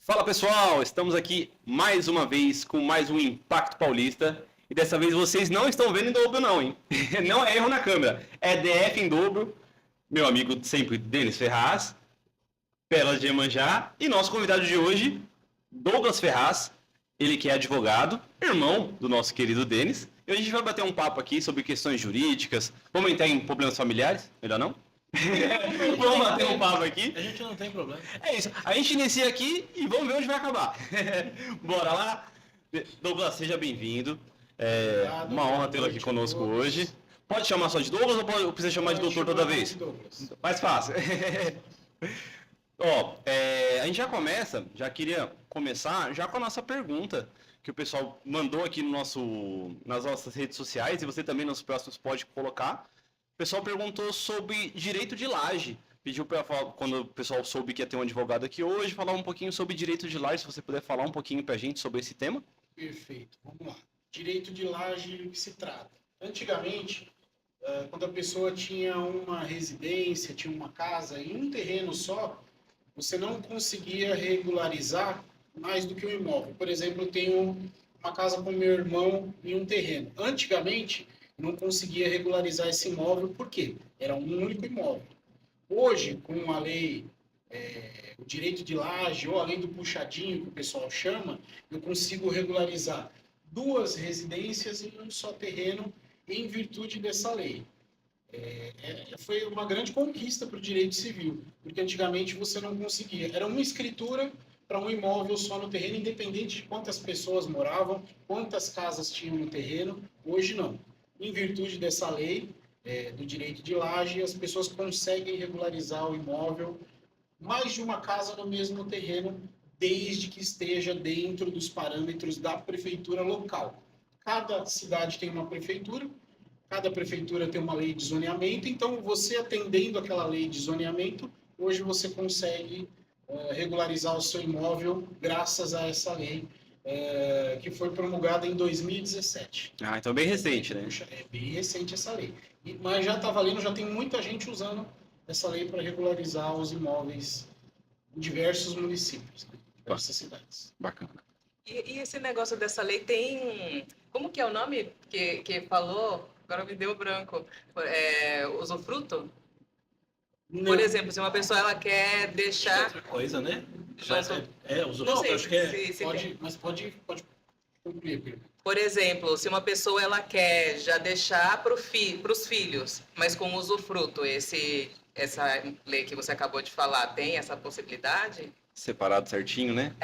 Fala pessoal, estamos aqui mais uma vez com mais um Impacto Paulista e dessa vez vocês não estão vendo em dobro não, hein? Não é erro na câmera, é DF em dobro, meu amigo sempre Denis Ferraz, Pérola de Iemanjá e nosso convidado de hoje, Douglas Ferraz, ele que é advogado, irmão do nosso querido Denis, e hoje a gente vai bater um papo aqui sobre questões jurídicas, vamos entrar em problemas familiares, melhor não? Vamos bater um papo aqui. A gente não tem problema. É isso. A gente inicia aqui e vamos ver onde vai acabar. Bora lá. Douglas, seja bem-vindo. Uma honra tê-lo aqui conosco hoje. Pode chamar só de Douglas ou precisa chamar de doutor toda vez? Mais fácil. A gente já começa, já queria começar já com a nossa pergunta que o pessoal mandou aqui nas nossas redes sociais e você também nos próximos pode colocar. O pessoal perguntou sobre direito de laje. Pediu para falar, quando o pessoal soube que ia ter um advogado aqui hoje, falar um pouquinho sobre direito de laje, se você puder falar um pouquinho para a gente sobre esse tema. Perfeito, vamos lá. Direito de laje que se trata. Antigamente, quando a pessoa tinha uma residência, tinha uma casa em um terreno só, você não conseguia regularizar mais do que um imóvel. Por exemplo, eu tenho uma casa com meu irmão em um terreno. Antigamente, não conseguia regularizar esse imóvel, por quê? Era um único imóvel. Hoje, com a lei, o direito de laje, ou a lei do puxadinho, que o pessoal chama, eu consigo regularizar duas residências em um só terreno em virtude dessa lei. Foi uma grande conquista para o direito civil, porque antigamente você não conseguia. Era uma escritura para um imóvel só no terreno, independente de quantas pessoas moravam, quantas casas tinham no terreno. Hoje não. Em virtude dessa lei do direito de laje, as pessoas conseguem regularizar o imóvel, mais de uma casa no mesmo terreno, desde que esteja dentro dos parâmetros da prefeitura local. Cada cidade tem uma prefeitura, cada prefeitura tem uma lei de zoneamento, então você atendendo aquela lei de zoneamento, hoje você consegue regularizar o seu imóvel graças a essa lei que foi promulgada em 2017. Ah, então é bem recente, né? É bem recente essa lei. Mas já está valendo, já tem muita gente usando essa lei para regularizar os imóveis em diversos municípios, né? Diversas cidades. Bacana. E esse negócio dessa lei tem... Como que é o nome que falou? Agora me deu branco. Usufruto? Não. Por exemplo, se uma pessoa ela quer deixar... Outra coisa, né? Não sei, acho que é... se pode, tem. mas pode concluir. Por exemplo, se uma pessoa ela quer já deixar para os filhos, mas com usufruto, essa lei que você acabou de falar, tem essa possibilidade? Separado certinho, né?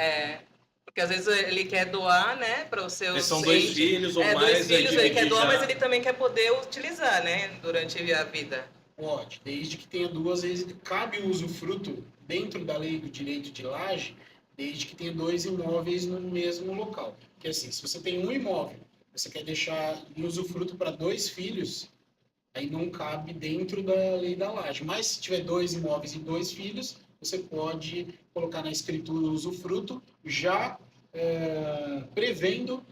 Porque às vezes ele quer doar, né, para os seus... São dois filhos ou mais. Dois filhos, ele quer doar, já... mas ele também quer poder utilizar, né, durante a vida. Pode, desde que tenha duas residências. Cabe o usufruto dentro da lei do direito de laje, desde que tenha dois imóveis no mesmo local. Porque assim, se você tem um imóvel, você quer deixar em usufruto para dois filhos, aí não cabe dentro da lei da laje. Mas se tiver dois imóveis e dois filhos, você pode colocar na escritura o usufruto, já prevendo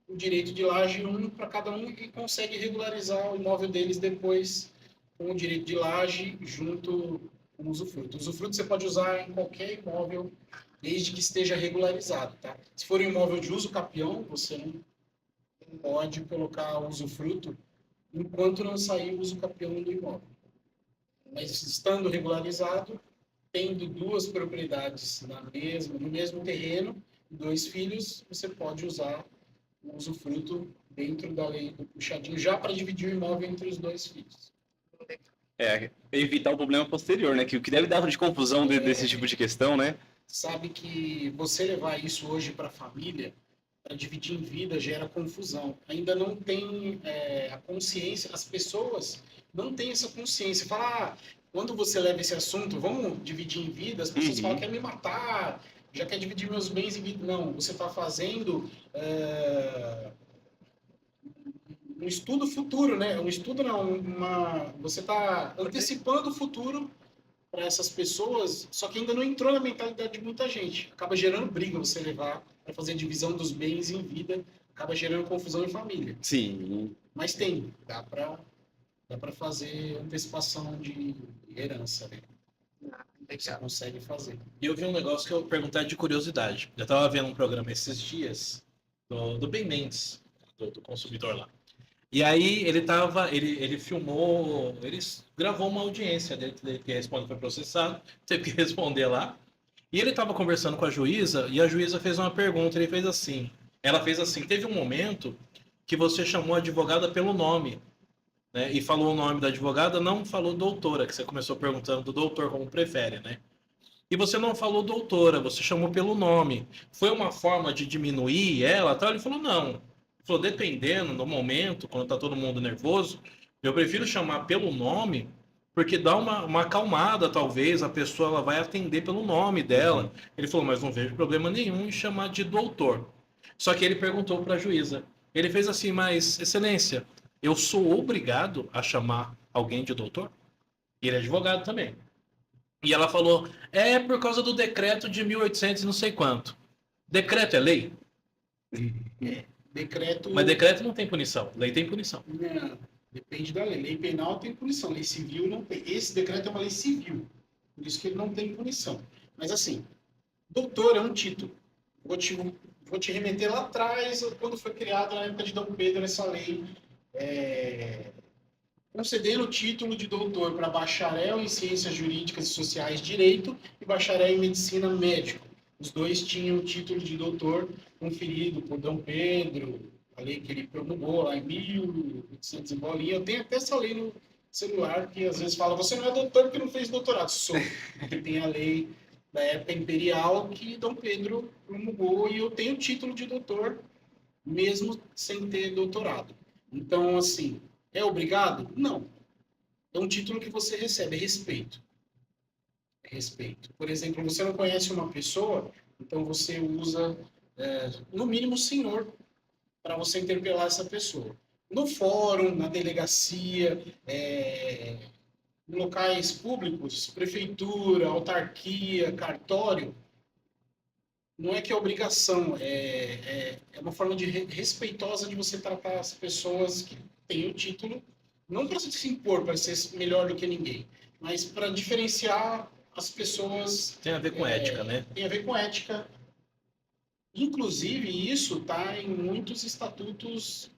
o direito de laje um para cada um e consegue regularizar o imóvel deles depois com o direito de laje junto com o usufruto. O usufruto você pode usar em qualquer imóvel, desde que esteja regularizado, tá? Se for um imóvel de uso capião, você não pode colocar o usufruto enquanto não sair o uso capião do imóvel. Mas estando regularizado, tendo duas propriedades no mesmo terreno, dois filhos, você pode usar o usufruto dentro da lei do puxadinho, já para dividir o imóvel entre os dois filhos. Evitar o problema posterior, né? Que o que deve dar de confusão desse tipo de questão, né? Sabe que você levar isso hoje para a família, para dividir em vida, gera confusão. Ainda não tem a consciência, as pessoas não têm essa consciência. Fala, quando você leva esse assunto, vamos dividir em vida, as pessoas falam, quer me matar, já quer dividir meus bens em vida. Não, você está fazendo um estudo futuro, né? Um estudo não, você está antecipando o futuro para essas pessoas, só que ainda não entrou na mentalidade de muita gente. Acaba gerando briga você levar para fazer a divisão dos bens em vida, acaba gerando confusão em família. Sim. Mas dá para fazer antecipação de herança, né? você consegue fazer. E eu vi um negócio que eu perguntar de curiosidade. Eu tava vendo um programa esses dias do Ben Mendes, do consumidor lá. E aí ele filmou, ele gravou uma audiência dele que responde foi processado, teve que responder lá. E ele tava conversando com a juíza e a juíza fez uma pergunta, ela fez assim, teve um momento que você chamou a advogada pelo nome, né? E falou o nome da advogada, não falou doutora, que você começou perguntando do doutor como prefere, né? E você não falou doutora, você chamou pelo nome. Foi uma forma de diminuir ela? Tal? Ele falou, não. Ele falou, dependendo do momento, quando tá todo mundo nervoso, eu prefiro chamar pelo nome, porque dá uma acalmada, talvez, a pessoa ela vai atender pelo nome dela. Ele falou, mas não vejo problema nenhum em chamar de doutor. Só que ele perguntou para a juíza. Ele fez assim, mas, excelência, eu sou obrigado a chamar alguém de doutor? E ele é advogado também. E ela falou, é por causa do decreto de 1800 e não sei quanto. Decreto é lei? Decreto... Mas decreto não tem punição, lei tem punição. Não, depende da lei. Lei penal tem punição, lei civil não tem. Esse decreto é uma lei civil, por isso que ele não tem punição. Mas assim, doutor é um título. Vou te remeter lá atrás, quando foi criada na época de Dom Pedro essa lei, concedendo o título de doutor para bacharel em ciências jurídicas e sociais direito e bacharel em medicina médico. Os dois tinham o título de doutor conferido por Dom Pedro, a lei que ele promulgou lá em 1800 e bolinha. Eu tenho até essa lei no celular que às vezes fala, você não é doutor porque não fez doutorado. Sou. Porque tem a lei da época imperial que Dom Pedro promulgou e eu tenho o título de doutor mesmo sem ter doutorado. Então, assim, é obrigado? Não. É um título que você recebe, é respeito. É respeito. Por exemplo, você não conhece uma pessoa, então você usa, no mínimo, senhor, para você interpelar essa pessoa. No fórum, na delegacia, em locais públicos, prefeitura, autarquia, cartório, não é que é obrigação, é uma forma respeitosa de você tratar as pessoas que têm o título, não para se impor, para ser melhor do que ninguém, mas para diferenciar as pessoas... Tem a ver com ética, né? Tem a ver com ética. Inclusive, isso está em muitos estatutos,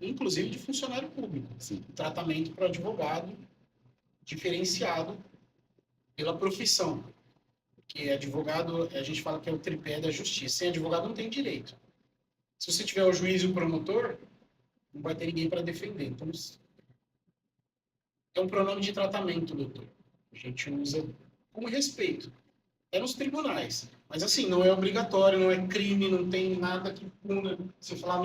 inclusive de funcionário público. Sim. Tratamento para advogado diferenciado pela profissão. Porque advogado, a gente fala que é o tripé da justiça. Sem advogado não tem direito. Se você tiver o juiz e o promotor, não vai ter ninguém para defender. Então, é um pronome de tratamento, doutor. A gente usa com respeito. É nos tribunais. Mas assim, não é obrigatório, não é crime, não tem nada que puna. Se falar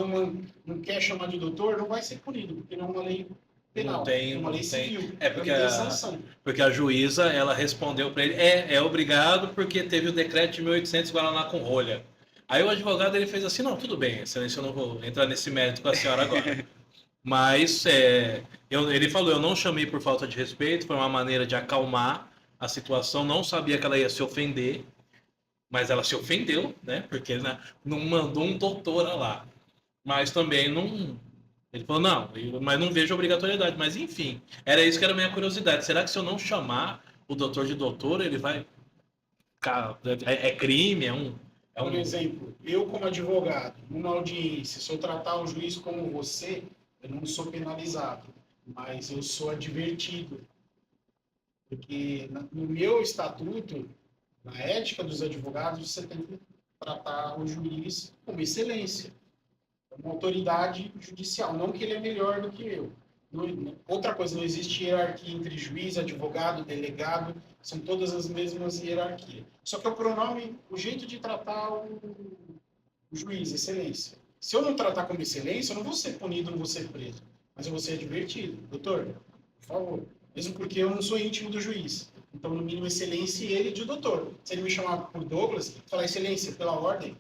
não quer chamar de doutor, não vai ser punido, porque não é uma lei penal. Não tem, é uma lei não tem. civil. É porque não tem sanção. porque a juíza, ela respondeu para ele, é obrigado porque teve o decreto de 1800 Guaraná com rolha. Aí o advogado, ele fez assim, não, tudo bem, excelência, eu não vou entrar nesse mérito com a senhora agora. Mas ele falou, eu não chamei por falta de respeito, foi uma maneira de acalmar a situação, não sabia que ela ia se ofender, mas ela se ofendeu, né? Porque não mandou um doutora lá. Mas também não... Ele falou, não, mas não vejo obrigatoriedade. Mas enfim, era isso que era a minha curiosidade. Será que se eu não chamar o doutor de doutor, ele vai... É crime, Por exemplo, eu como advogado, numa audiência, se eu tratar o juiz como você, eu não sou penalizado, mas eu sou advertido. Porque no meu estatuto, na ética dos advogados, você tem que tratar o juiz como excelência, como autoridade judicial, não que ele é melhor do que eu. Outra coisa, não existe hierarquia entre juiz, advogado, delegado, são todas as mesmas hierarquias. Só que o pronome, o jeito de tratar o juiz, excelência. Se eu não tratar como excelência, eu não vou ser punido, não vou ser preso, mas eu vou ser advertido. Doutor, por favor. Mesmo porque eu não sou íntimo do juiz. Então, no mínimo, excelência e ele de doutor. Se ele me chamar por Douglas, falar excelência, pela ordem,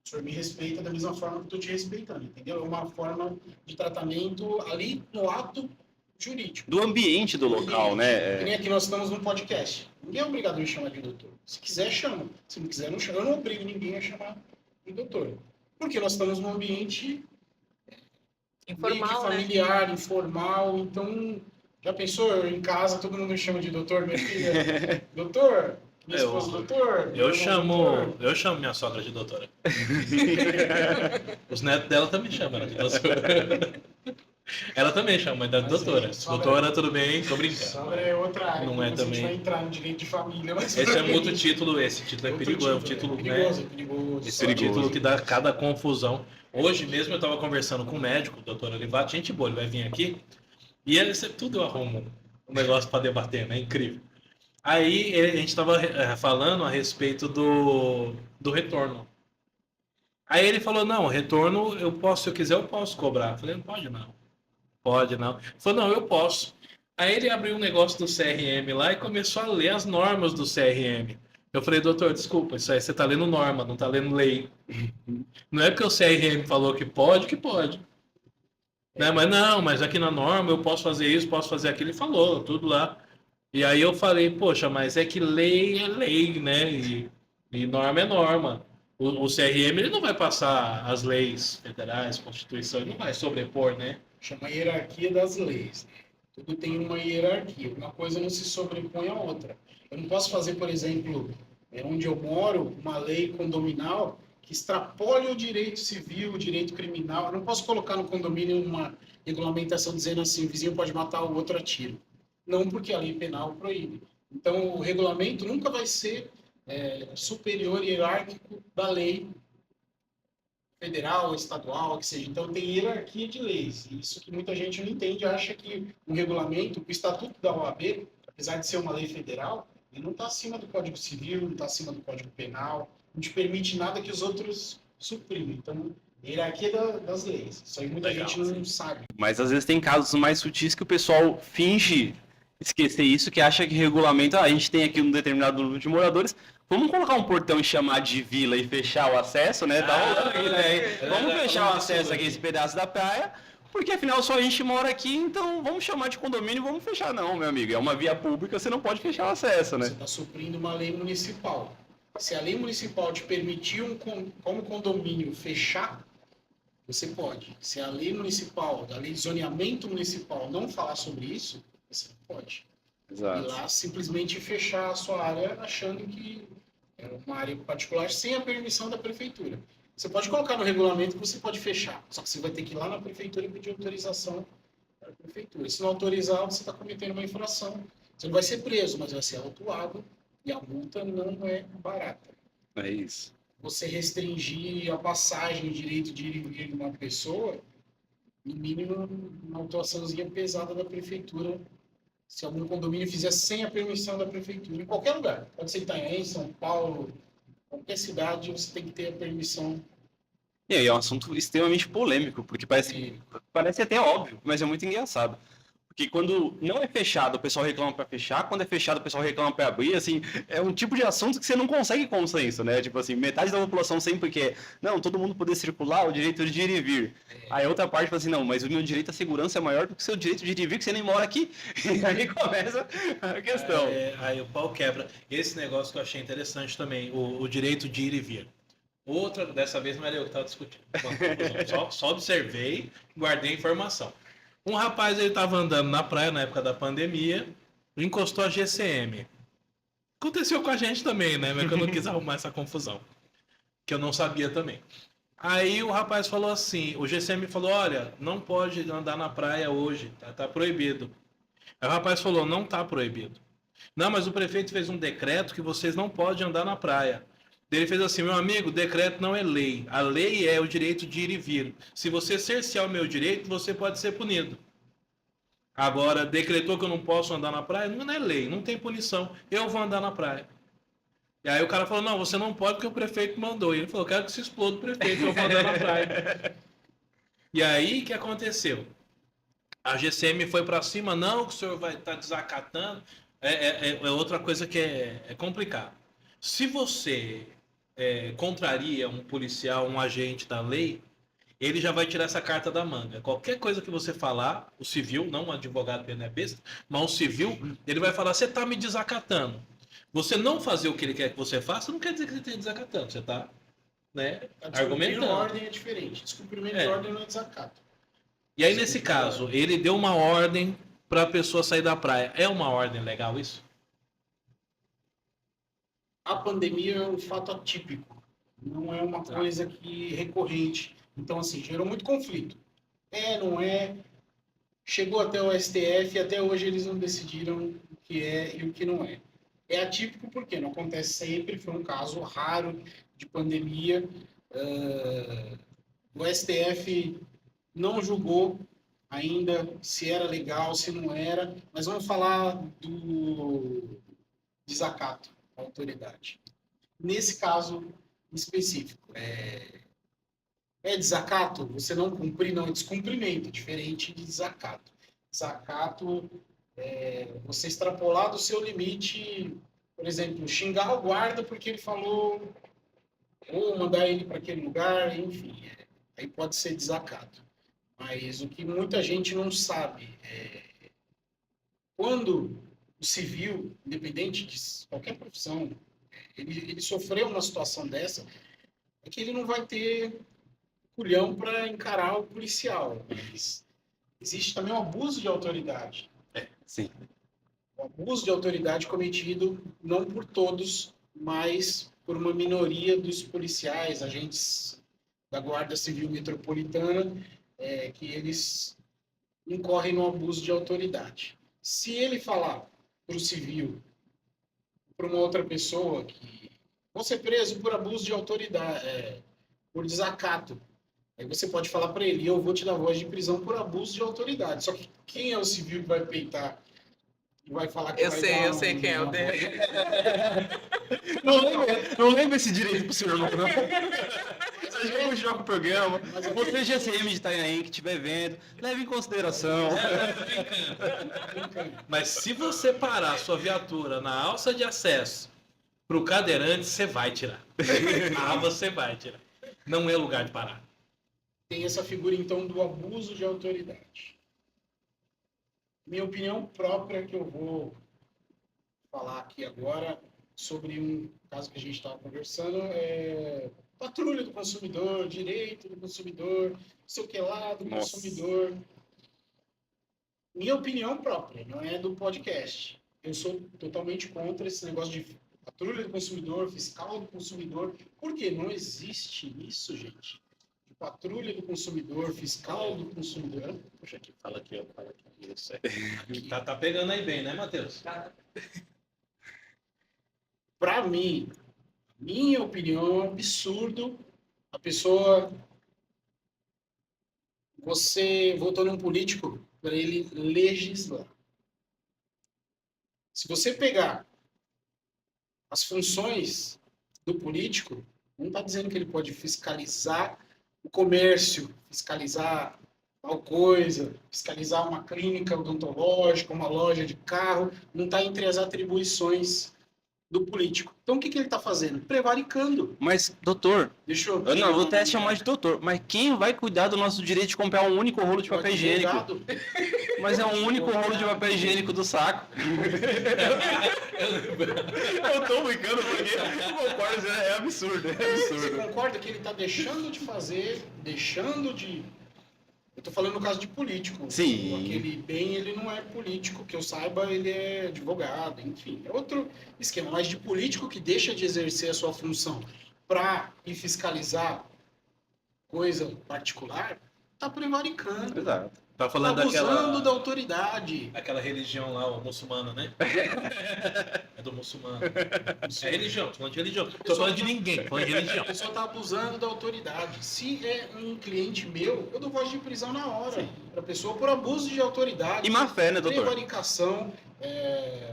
o senhor me respeita da mesma forma que eu estou te respeitando, entendeu? É uma forma de tratamento ali no ato jurídico. Do ambiente do local, né? Que nem aqui nós estamos num podcast. Ninguém é obrigado a me chamar de doutor. Se quiser, chama. Se não quiser, não chama. Eu não obrigo ninguém a chamar de doutor. Porque nós estamos num ambiente Informal, meio que familiar, informal. Então, já pensou? Em casa, todo mundo me chama de doutor, minha filha. Doutor, Minha esposa, doutor. Eu meu chamo doutor. minha sogra de doutora. Os netos dela também chamam ela de doutora. Ela também chama, mas da Mas doutora. aí, sogra- Doutora, tudo bem? Tô brincando. Sogra é outra área. Não que é a gente também. vai entrar no direito de família. Mas Esse é um outro título, esse título é Outro perigoso, é um título, perigoso, né? é perigoso. Esse é um perigoso. título que dá cada confusão. Hoje mesmo eu estava conversando com o médico, o doutor Olivato, gente boa, ele vai vir aqui, e ele sempre tudo eu arrumo um negócio para debater, né? Incrível. Aí a gente estava falando a respeito do retorno. Aí ele falou, não, retorno eu posso, se eu quiser eu posso cobrar. Eu falei, não pode não. Pode não. Ele falou, não, eu posso. Aí ele abriu um negócio do CRM lá e começou a ler as normas do CRM. Eu falei, doutor, desculpa, isso aí você está lendo norma, não está lendo lei. Não é porque o CRM falou que pode, né? Mas não, mas aqui na norma eu posso fazer isso, posso fazer aquilo. Ele falou, tudo lá. E aí eu falei, poxa, mas é que lei é lei, né? E norma é norma. O CRM ele não vai passar as leis federais, Constituição, ele não vai sobrepor, né? Chama hierarquia das leis. Tudo tem uma hierarquia. Uma coisa não se sobrepõe à outra. Eu não posso fazer, por exemplo, onde eu moro, uma lei condominal que extrapole o direito civil, o direito criminal. Eu não posso colocar no condomínio uma regulamentação dizendo assim, o vizinho pode matar o outro a tiro. Não porque a lei penal proíbe. Então, o regulamento nunca vai ser superior hierárquico da lei federal, estadual, que seja. Então, tem hierarquia de leis. Isso que muita gente não entende, acha que o regulamento, o estatuto da OAB, apesar de ser uma lei federal, ele não está acima do Código Civil, não está acima do Código Penal, não te permite nada que os outros suprimem. Então, hierarquia das leis. Isso aí muita Legal, gente não sabe. Mas às vezes tem casos mais sutis que o pessoal finge esquecer isso, que acha que regulamento, a gente tem aqui um determinado número de moradores, vamos colocar um portão e chamar de vila e fechar o acesso, né? Tá rolando aí, né? Vamos fechar o acesso aqui, esse pedaço da praia, porque afinal só a gente mora aqui, então vamos chamar de condomínio e vamos fechar. Não, meu amigo, é uma via pública, você não pode fechar o acesso, né? Você está suprindo uma lei municipal. Se a lei municipal te permitir, como condomínio, fechar, você pode. Se a lei municipal, a lei de zoneamento municipal não falar sobre isso, você não pode. E lá simplesmente fechar a sua área achando que é uma área particular sem a permissão da prefeitura. Você pode colocar no regulamento que você pode fechar, só que você vai ter que ir lá na prefeitura e pedir autorização da prefeitura. Se não autorizar, você está cometendo uma infração. Você não vai ser preso, mas vai ser autuado e a multa não é barata. É isso. Você restringir a passagem, o direito de ir e vir de uma pessoa, no mínimo uma autuaçãozinha pesada da prefeitura, se algum condomínio fizer sem a permissão da prefeitura, em qualquer lugar. Pode ser Itanhaém, São Paulo, qualquer cidade, você tem que ter a permissão. E aí é um assunto extremamente polêmico, porque parece até óbvio, mas é muito engraçado. Porque quando não é fechado, o pessoal reclama para fechar, quando é fechado, o pessoal reclama para abrir, assim, é um tipo de assunto que você não consegue consenso, né? Tipo assim, metade da população sempre quer, não, todo mundo poder circular, o direito de ir e vir. Aí a outra parte fala assim, não, mas o meu direito à segurança é maior do que o seu direito de ir e vir, que você nem mora aqui. E aí começa a questão. Aí o pau quebra. Esse negócio que eu achei interessante também, o direito de ir e vir. Outra, dessa vez não era eu que estava discutindo. Só observei, guardei a informação. Um rapaz, ele estava andando na praia na época da pandemia, encostou a GCM. Aconteceu com a gente também, né? Mas que eu não quis arrumar essa confusão. Que eu não sabia também. Aí o rapaz falou assim, o GCM falou, olha, não pode andar na praia hoje, tá proibido. Aí o rapaz falou, não tá proibido. Não, mas o prefeito fez um decreto que vocês não podem andar na praia. Ele fez assim, meu amigo, decreto não é lei. A lei é o direito de ir e vir. Se você cercear o meu direito, você pode ser punido. Agora, decretou que eu não posso andar na praia? Não é lei, não tem punição. Eu vou andar na praia. E aí o cara falou, não, você não pode porque o prefeito mandou. E ele falou, quero que se exploda o prefeito, eu vou andar na praia. E aí, o que aconteceu? A GCM foi para cima, não, que o senhor vai estar desacatando. É outra coisa que é complicado. Se você contraria um policial, um agente da lei, ele já vai tirar essa carta da manga. Qualquer coisa que você falar, o civil, não o advogado, porque não é besta, mas o civil, ele vai falar, você está me desacatando. Você não fazer o que ele quer que você faça, não quer dizer que você esteja desacatando. Você está, né, argumentando. Ordem é diferente. Descumprimento de ordem não é desacato. E aí, nesse caso, ele deu uma ordem para a pessoa sair da praia. É uma ordem legal isso? a pandemia é um fato atípico, não é uma coisa recorrente. Então, assim, gerou muito conflito. Não é. Chegou até o STF e até hoje eles não decidiram o que é e o que não é. É atípico porque não acontece sempre, foi um caso raro de pandemia. O STF não julgou ainda se era legal, se não era, mas vamos falar do desacato à autoridade. Nesse caso específico, é desacato? Você não cumprir, não, é descumprimento, diferente de desacato. Desacato é você extrapolar do seu limite, por exemplo, xingar o guarda porque ele falou, ou mandar ele para aquele lugar, enfim, aí pode ser desacato. Mas o que muita gente não sabe é quando o civil, independente de qualquer profissão, ele sofreu uma situação dessa, é que ele não vai ter culhão para encarar o policial. Mas existe também o abuso de autoridade. Sim. O abuso de autoridade cometido não por todos, mas por uma minoria dos policiais, agentes da Guarda Civil Metropolitana, que eles incorrem no abuso de autoridade. Se ele falar para o civil, para uma outra pessoa que vou ser preso por abuso de autoridade, por desacato, aí você pode falar para ele, eu vou te dar voz de prisão por abuso de autoridade. Só que quem é o civil que vai peitar e vai falar que Eu vai sei, dar eu sei quem é o dele. Não lembro esse direito pro senhor, não. Você já continuar com o programa. Você, GCM de Itanhaém, que estiver vendo, leve em consideração. Mas se você parar sua viatura na alça de acesso pro cadeirante, você vai tirar. Você vai tirar. Não é lugar de parar. Tem essa figura, então, do abuso de autoridade. Minha opinião própria que eu vou falar aqui agora sobre um caso que a gente estava conversando é patrulha do consumidor, direito do consumidor, não sei o que lá do consumidor. Minha opinião própria, não é do podcast. Eu sou totalmente contra esse negócio de patrulha do consumidor, fiscal do consumidor, porque não existe isso, gente. De patrulha do consumidor, fiscal do consumidor. Puxa, aqui, fala aqui, ó. Fala aqui. Isso é. Tá pegando aí bem, né, Matheus? Para mim, minha opinião, é um absurdo a pessoa. Você votou num político para ele legislar. Se você pegar as funções do político, não está dizendo que ele pode fiscalizar o comércio, fiscalizar tal coisa, fiscalizar uma clínica odontológica, uma loja de carro, não está entre as atribuições do político. Então, o que ele está fazendo? Prevaricando. Mas, doutor, Deixa eu... eu não vou até chamar de doutor, mas quem vai cuidar do nosso direito de comprar um único rolo de papel higiênico? Mas é um único rolo de papel higiênico do saco. Eu tô brincando porque concordo, é absurdo, Você concorda que ele está deixando de fazer, deixando de... Eu tô falando no caso de político. Sim. Aquele bem, ele não é político, que eu saiba, ele é advogado, enfim. É outro esquema, mas de político que deixa de exercer a sua função para ir fiscalizar coisa particular, tá prevaricando. Exato. Tá falando abusando da autoridade. Aquela religião lá, o muçulmano, né? É do muçulmano. É religião, tô falando de religião. Tô falando de ninguém, tô falando de religião. A pessoa tá abusando da autoridade. Se é um cliente meu, eu dou voz de prisão na hora. Para a pessoa por abuso de autoridade. E má fé, né, doutor? Prevaricação,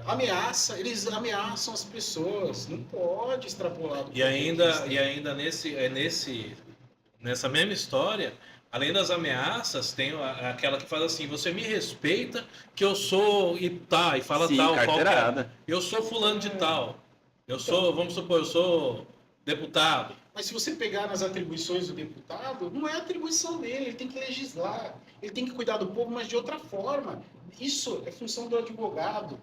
ameaça. Eles ameaçam as pessoas. Não pode extrapolar. E ainda nessa mesma história, além das ameaças, tem aquela que fala assim, você me respeita que eu sou e fala Sim, tal, carteirada. qual eu sou fulano de tal. Eu sou, vamos supor, eu sou deputado. Mas se você pegar nas atribuições do deputado, não é atribuição dele, ele tem que legislar, ele tem que cuidar do povo, mas de outra forma. Isso é função do advogado,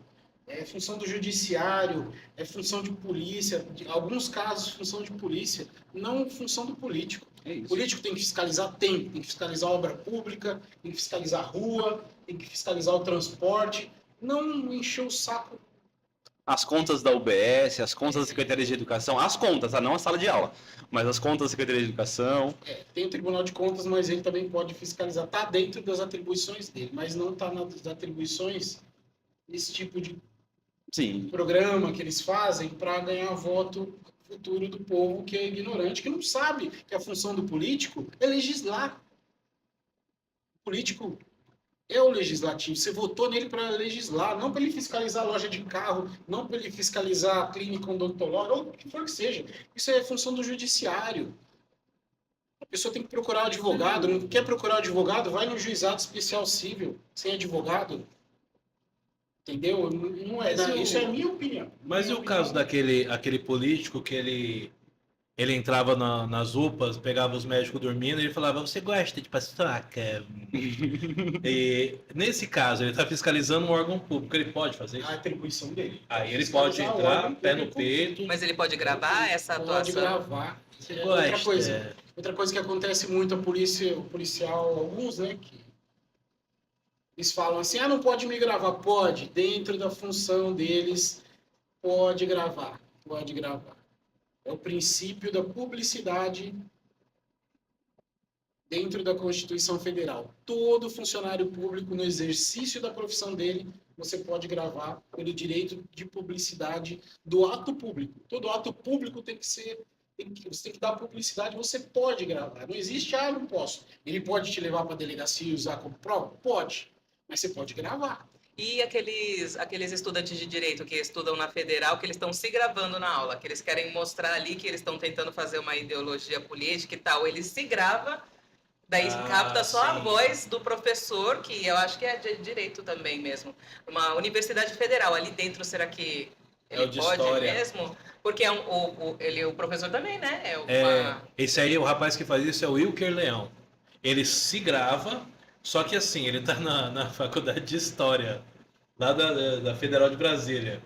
é função do judiciário, é função de polícia, em alguns casos, função de polícia, não função do político. É O político tem que fiscalizar? Tem que fiscalizar a obra pública, tem que fiscalizar a rua, tem que fiscalizar o transporte, não encher o saco as contas da UBS, as contas da Secretaria de Educação, as contas, tá? Não a sala de aula, mas as contas da Secretaria de Educação. Tem o Tribunal de Contas, mas ele também pode fiscalizar. Está dentro das atribuições dele, mas não está nas atribuições desse tipo de Sim, programa que eles fazem para ganhar voto futuro do povo que é ignorante, que não sabe que a função do político é legislar. O político é o legislativo. Você votou nele para legislar, não para ele fiscalizar a loja de carro, não para ele fiscalizar a clínica odontológica, ou o que for que seja. Isso é função do judiciário. A pessoa tem que procurar um advogado. Não quer procurar um advogado? Vai no juizado especial civil, sem advogado. Entendeu? Não é, isso é a minha opinião. Mas e Minha o caso opinião. daquele político que ele entrava nas UPAs, pegava os médicos dormindo e ele falava, você gosta de paçoca? E nesse caso, ele está fiscalizando um órgão público, ele pode fazer isso? A atribuição dele. Aí ele pode Fiscalizar o entrar, órgão pé no público. peito. Mas ele pode gravar essa Pode atuação? gravar. Você Outra coisa, gosta? outra coisa que acontece muito, o policial, alguns, né, que eles falam assim, não pode me gravar. Pode, dentro da função deles, pode gravar. É o princípio da publicidade dentro da Constituição Federal. Todo funcionário público, no exercício da profissão dele, você pode gravar pelo direito de publicidade do ato público. Todo ato público tem que ser... Você tem que dar publicidade, você pode gravar. Não existe, não posso. Ele pode te levar para a delegacia e usar como prova? Pode. Mas você pode gravar. E aqueles estudantes de direito que estudam na federal, que eles estão se gravando na aula, que eles querem mostrar ali que eles estão tentando fazer uma ideologia política e tal, ele se grava, daí capta só a sim. voz do professor, que eu acho que é de direito também mesmo. Uma universidade federal, ali dentro, será que É o ele de pode história. mesmo? Porque o professor também, né? Esse aí, o rapaz que faz isso é o Wilker Leão. Ele se grava, só que assim, ele tá na faculdade de História, lá da Federal de Brasília.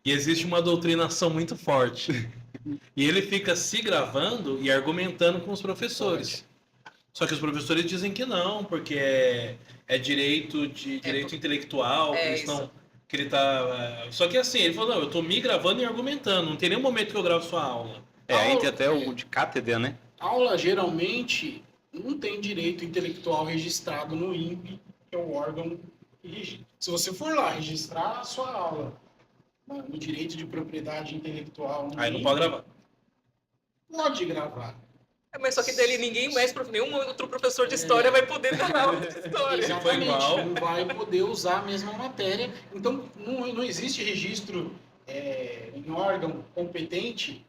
E existe uma doutrinação muito forte. E ele fica se gravando e argumentando com os professores. Só que os professores dizem que não, porque é direito intelectual, que eles isso. não, que ele tá. Só que assim, ele falou, não, eu tô me gravando e argumentando, não tem nenhum momento que eu gravo sua aula. aí tem até o de cátedra, né? Aula, geralmente, não tem direito intelectual registrado no INPE, que é o órgão que registra. Se você for lá registrar a sua aula no direito de propriedade intelectual no Aí não INPE, pode gravar. pode gravar. Mas só que dele nenhum outro professor de história vai poder dar aula de história. Exatamente, igual. não vai poder usar a mesma matéria. Então, não existe registro em órgão competente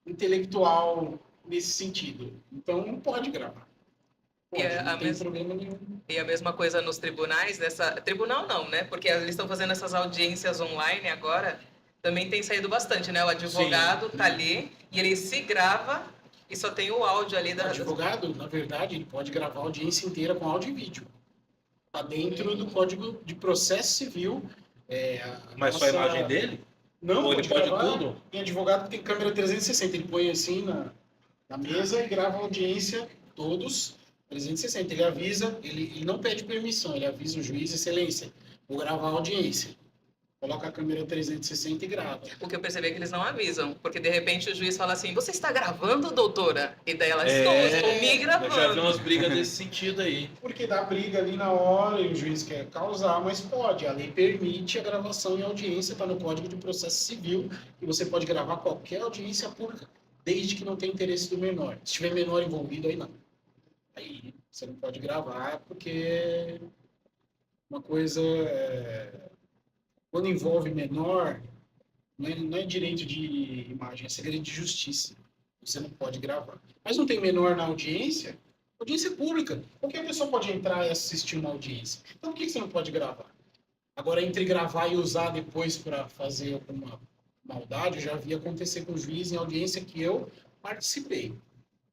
intelectual nesse sentido. Então, não pode gravar. Pode, não tem problema nenhum. E a mesma coisa nos tribunais, tribunal não, né? Porque eles estão fazendo essas audiências online agora, também tem saído bastante, né? O advogado tá ali e ele se grava e só tem o áudio ali O advogado, na verdade, ele pode gravar a audiência inteira com áudio e vídeo. Está dentro do Código de Processo Civil. Mas só a imagem dele? Não, Ou ele pode gravar. tudo? Tem advogado que tem câmera 360, ele põe assim na mesa e grava a audiência, todos 360. Ele avisa, ele não pede permissão, ele avisa o juiz, excelência, vou gravar a audiência. Coloca a câmera 360 e grava. O que eu percebi é que eles não avisam, porque de repente o juiz fala assim, você está gravando, doutora? E daí ela, estou me Eu já vi gravando. umas brigas desse sentido aí. Porque dá briga ali na hora e o juiz quer causar, mas pode. A lei permite a gravação em audiência, está no Código de Processo Civil, e você pode gravar qualquer audiência pública, desde que não tenha interesse do menor. Se tiver menor envolvido, aí não. Aí você não pode gravar, porque uma coisa quando envolve menor, não é direito de imagem, é segredo de justiça. Você não pode gravar. Mas não tem menor na audiência? Audiência pública. Qualquer pessoa pode entrar e assistir uma audiência. Então, por que você não pode gravar? Agora, entre gravar e usar depois para fazer alguma maldade, eu já vi acontecer com o juiz em audiência que eu participei.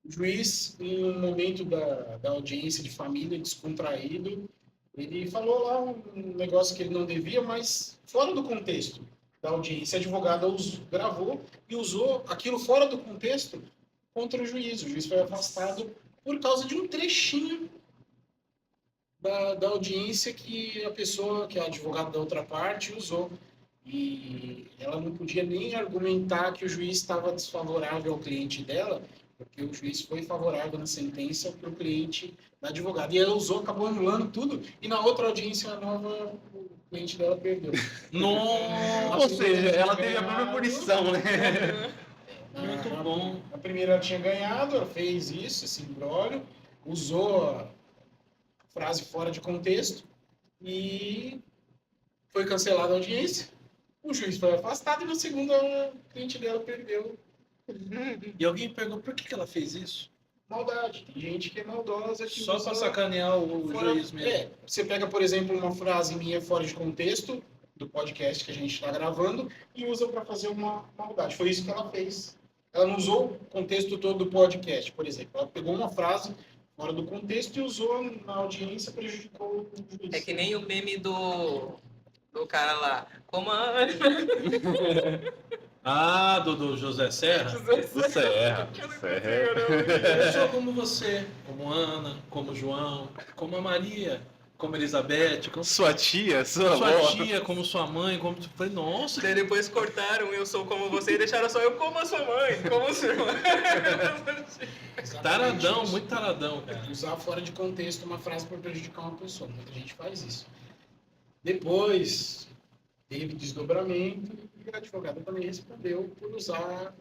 O juiz, em um momento da audiência de família, descontraído, ele falou lá um negócio que ele não devia, mas fora do contexto da audiência. A advogada gravou e usou aquilo fora do contexto contra o juiz. O juiz foi afastado por causa de um trechinho da audiência que a pessoa, que é a advogada da outra parte, usou. E ela não podia nem argumentar que o juiz estava desfavorável ao cliente dela, porque o juiz foi favorável na sentença para o cliente da advogada. E ela usou, acabou anulando tudo, e na outra audiência nova, o cliente dela perdeu. Nossa, Ou seja, ela teve a própria punição, né? muito bom. A primeira ela tinha ganhado, ela fez isso, esse imbróglio, usou a frase fora de contexto e foi cancelada a audiência. O juiz foi afastado e na segunda o cliente dela perdeu. E alguém perguntou por que ela fez isso? Maldade. Tem gente que é maldosa. Que Só usa pra sacanear o fora- juiz mesmo. É, você pega, por exemplo, uma frase minha fora de contexto do podcast que a gente está gravando e usa para fazer uma maldade. Foi isso que ela fez. Ela não usou o contexto todo do podcast, por exemplo. Ela pegou uma frase fora do contexto e usou na audiência, prejudicou o juiz. É que nem o meme do cara lá. Como a... Ah, do José Serra? Do Serra. Eu sou como você, como Ana, como João, como a Maria, como Elizabeth, como Sua tia, sua sua avó. tia, como sua mãe, como tu falei, nossa, Daí depois cortaram Eu Sou Como Você e deixaram só eu como a sua mãe, como a sua irmã. Exatamente taradão, isso. muito taradão, cara. Usar fora de contexto uma frase para prejudicar uma pessoa. Muita gente faz isso. Depois, teve desdobramento e a advogada também respondeu por usar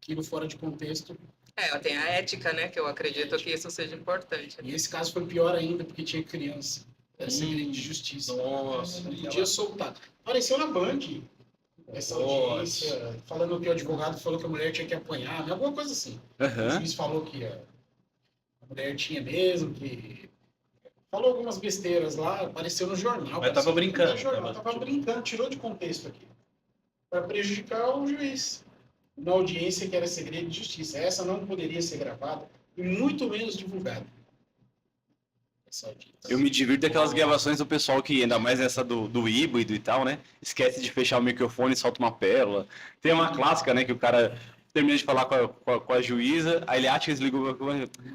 aquilo fora de contexto. É, tem a ética, né? Que eu acredito que isso seja importante. E esse caso foi pior ainda porque tinha criança. É segredo de justiça. Nossa, Não e podia ela- soltar. Apareceu na Band essa Nossa. audiência, falando que o advogado falou que a mulher tinha que apanhar, alguma coisa assim. O Aham. juiz falou que a mulher tinha mesmo, que falou algumas besteiras lá, apareceu no jornal. Mas tava apareceu brincando, no jornal, tava- tava brincando, tirou de contexto aqui. Para prejudicar o juiz. Uma audiência que era segredo de justiça. Essa não poderia ser gravada e muito menos divulgada. Essa audiência. Eu me divirto daquelas gravações do pessoal que, ainda mais essa do híbrido e tal, né? Esquece de fechar o microfone e solta uma pérola. Tem uma clássica, né? Que o cara termina de falar com a juíza, aí ele acha que desligou.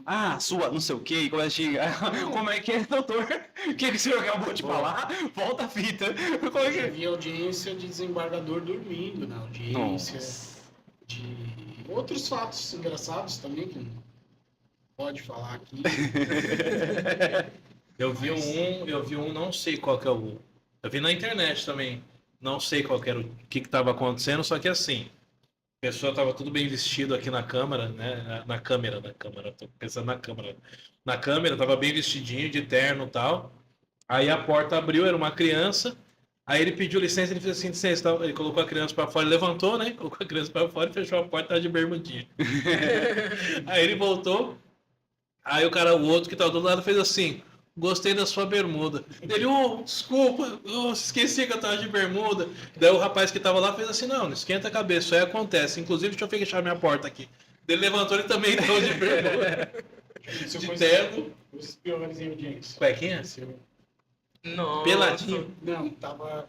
Ah, sua, não sei o quê, e começa a xingar. Como é que é, doutor? O que o senhor acabou de falar? Volta a fita. Como é que Já é? vi audiência de desembargador dormindo na audiência. Nossa. De outros fatos engraçados também, que não pode falar aqui. Eu vi um, não sei qual que é o. Eu vi na internet também. Não sei qual que era o que estava acontecendo, só que assim, a pessoa estava tudo bem vestido aqui na câmera, né? Na câmera, tô pensando na câmera. Na câmera, tava bem vestidinho, de terno e tal. Aí a porta abriu, era uma criança. Aí ele pediu licença, ele fez assim, licença, tal. Ele colocou a criança para fora, ele levantou, né? Colocou a criança para fora e fechou a porta, tava de bermudinha. Aí ele voltou. Aí o outro que tava do lado fez assim: gostei da sua bermuda. Ele, desculpa, esqueci que eu tava de bermuda. Daí o rapaz que tava lá fez assim: não esquenta a cabeça, isso aí acontece. Inclusive, deixa eu fechar minha porta aqui. Ele levantou, ele também tava de bermuda. Isso De foi terno. os piores em audiência. Cuequinha? Nossa. Peladinho. Não, tava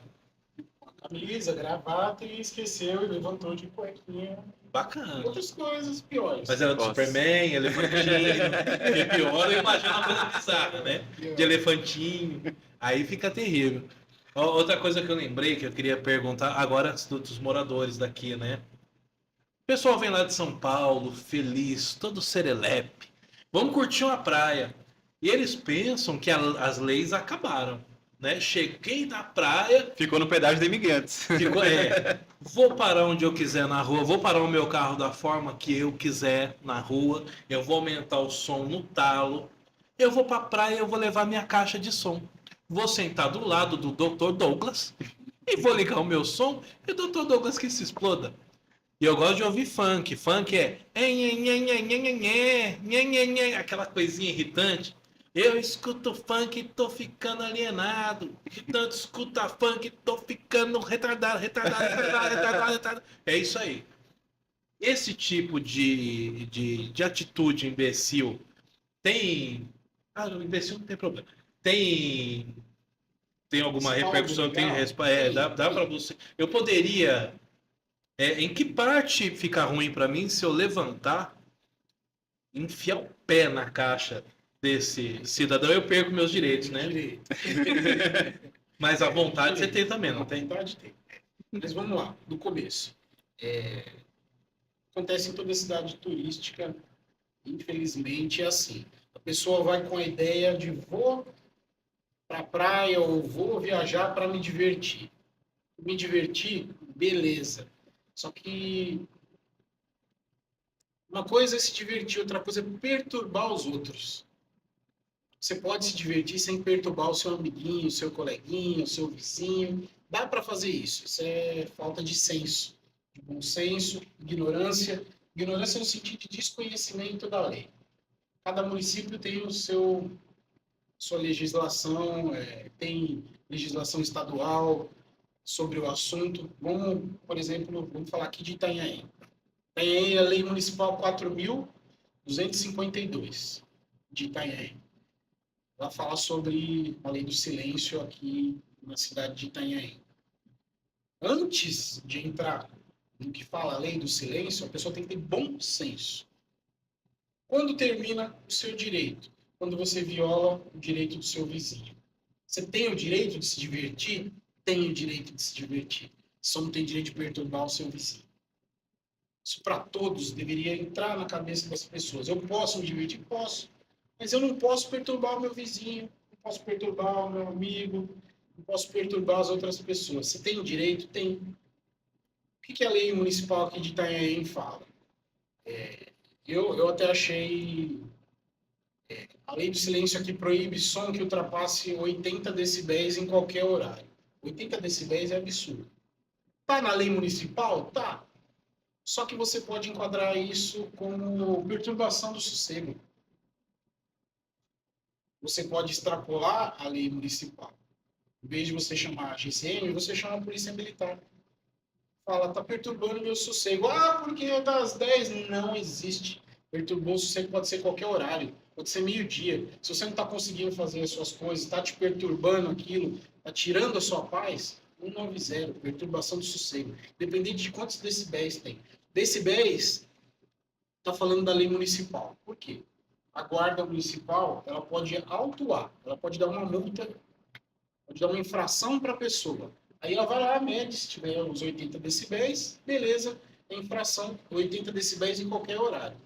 com a camisa, gravata e esqueceu e levantou de cuequinha. Bacana. Outras coisas piores. Mas era do Nossa. Superman, elefantinho. Que pior, eu imagino uma coisa bizarra, né? De elefantinho. Aí fica terrível. Outra coisa que eu lembrei, que eu queria perguntar agora dos moradores daqui, né? O pessoal vem lá de São Paulo, feliz, todo serelepe. Vamos curtir uma praia. E eles pensam que as leis acabaram, né? Cheguei na praia, Ficou no pedágio de imigrantes. vou parar onde eu quiser na rua, vou parar o meu carro da forma que eu quiser na rua, eu vou aumentar o som no talo, eu vou pra praia, eu vou levar minha caixa de som. Vou sentar do lado do Dr. Douglas e vou ligar o meu som e o Dr. Douglas que se exploda. E eu gosto de ouvir funk. Funk é aquela coisinha irritante. Eu escuto funk e tô ficando alienado. De tanto escutar funk, tô ficando retardado. É isso aí. Esse tipo de atitude imbecil tem... Ah, o imbecil não tem problema. Tem alguma Respaldo repercussão? legal? Dá pra você... Eu poderia... em que parte fica ruim pra mim se eu levantar, enfiar o pé na caixa desse cidadão, eu perco meus direitos, né? Direito. Mas a vontade você tem também, não tem? Vontade tem. Mas vamos lá, do começo. Acontece em toda cidade turística, infelizmente é assim. A pessoa vai com a ideia de vou para a praia ou vou viajar para me divertir. Me divertir, beleza. Só que uma coisa é se divertir, outra coisa é perturbar os outros. Você pode se divertir sem perturbar o seu amiguinho, o seu coleguinho, o seu vizinho. Dá para fazer isso. Isso é falta de senso, de bom senso, ignorância. Ignorância no sentido de desconhecimento da lei. Cada município tem sua legislação, tem legislação estadual sobre o assunto. Vamos, por exemplo, vamos falar aqui de Itanhaém. Itanhaém é a Lei Municipal 4.252 de Itanhaém. Ela fala sobre a lei do silêncio aqui na cidade de Itanhaém. Antes de entrar no que fala a lei do silêncio, a pessoa tem que ter bom senso. Quando termina o seu direito? Quando você viola o direito do seu vizinho. Você tem o direito de se divertir? Tem o direito de se divertir. Só não tem direito de perturbar o seu vizinho. Isso para todos deveria entrar na cabeça das pessoas. Eu posso me divertir? Posso. Mas eu não posso perturbar o meu vizinho, não posso perturbar o meu amigo, não posso perturbar as outras pessoas. Você tem o direito? Tem. O que a lei municipal aqui de Itanhaém fala? Eu até achei... A lei do silêncio aqui proíbe som que ultrapasse 80 decibéis em qualquer horário. 80 decibéis é absurdo. Tá na lei municipal? Tá. Só que você pode enquadrar isso como perturbação do sossego. Você pode extrapolar a lei municipal. Em vez de você chamar a GCM, você chama a Polícia Militar. Fala, tá perturbando meu sossego. Ah, porque é das 10. Não existe. Perturbou o sossego pode ser qualquer horário. Pode ser meio-dia. Se você não está conseguindo fazer as suas coisas, está te perturbando aquilo, está tirando a sua paz, 190, perturbação do sossego. Dependente de quantos decibéis tem. Decibéis, está falando da lei municipal. Por quê? A guarda municipal, ela pode autuar, ela pode dar uma multa, pode dar uma infração para a pessoa. Aí ela vai lá, mede, se tiver uns 80 decibéis, beleza, é infração, 80 decibéis em qualquer horário.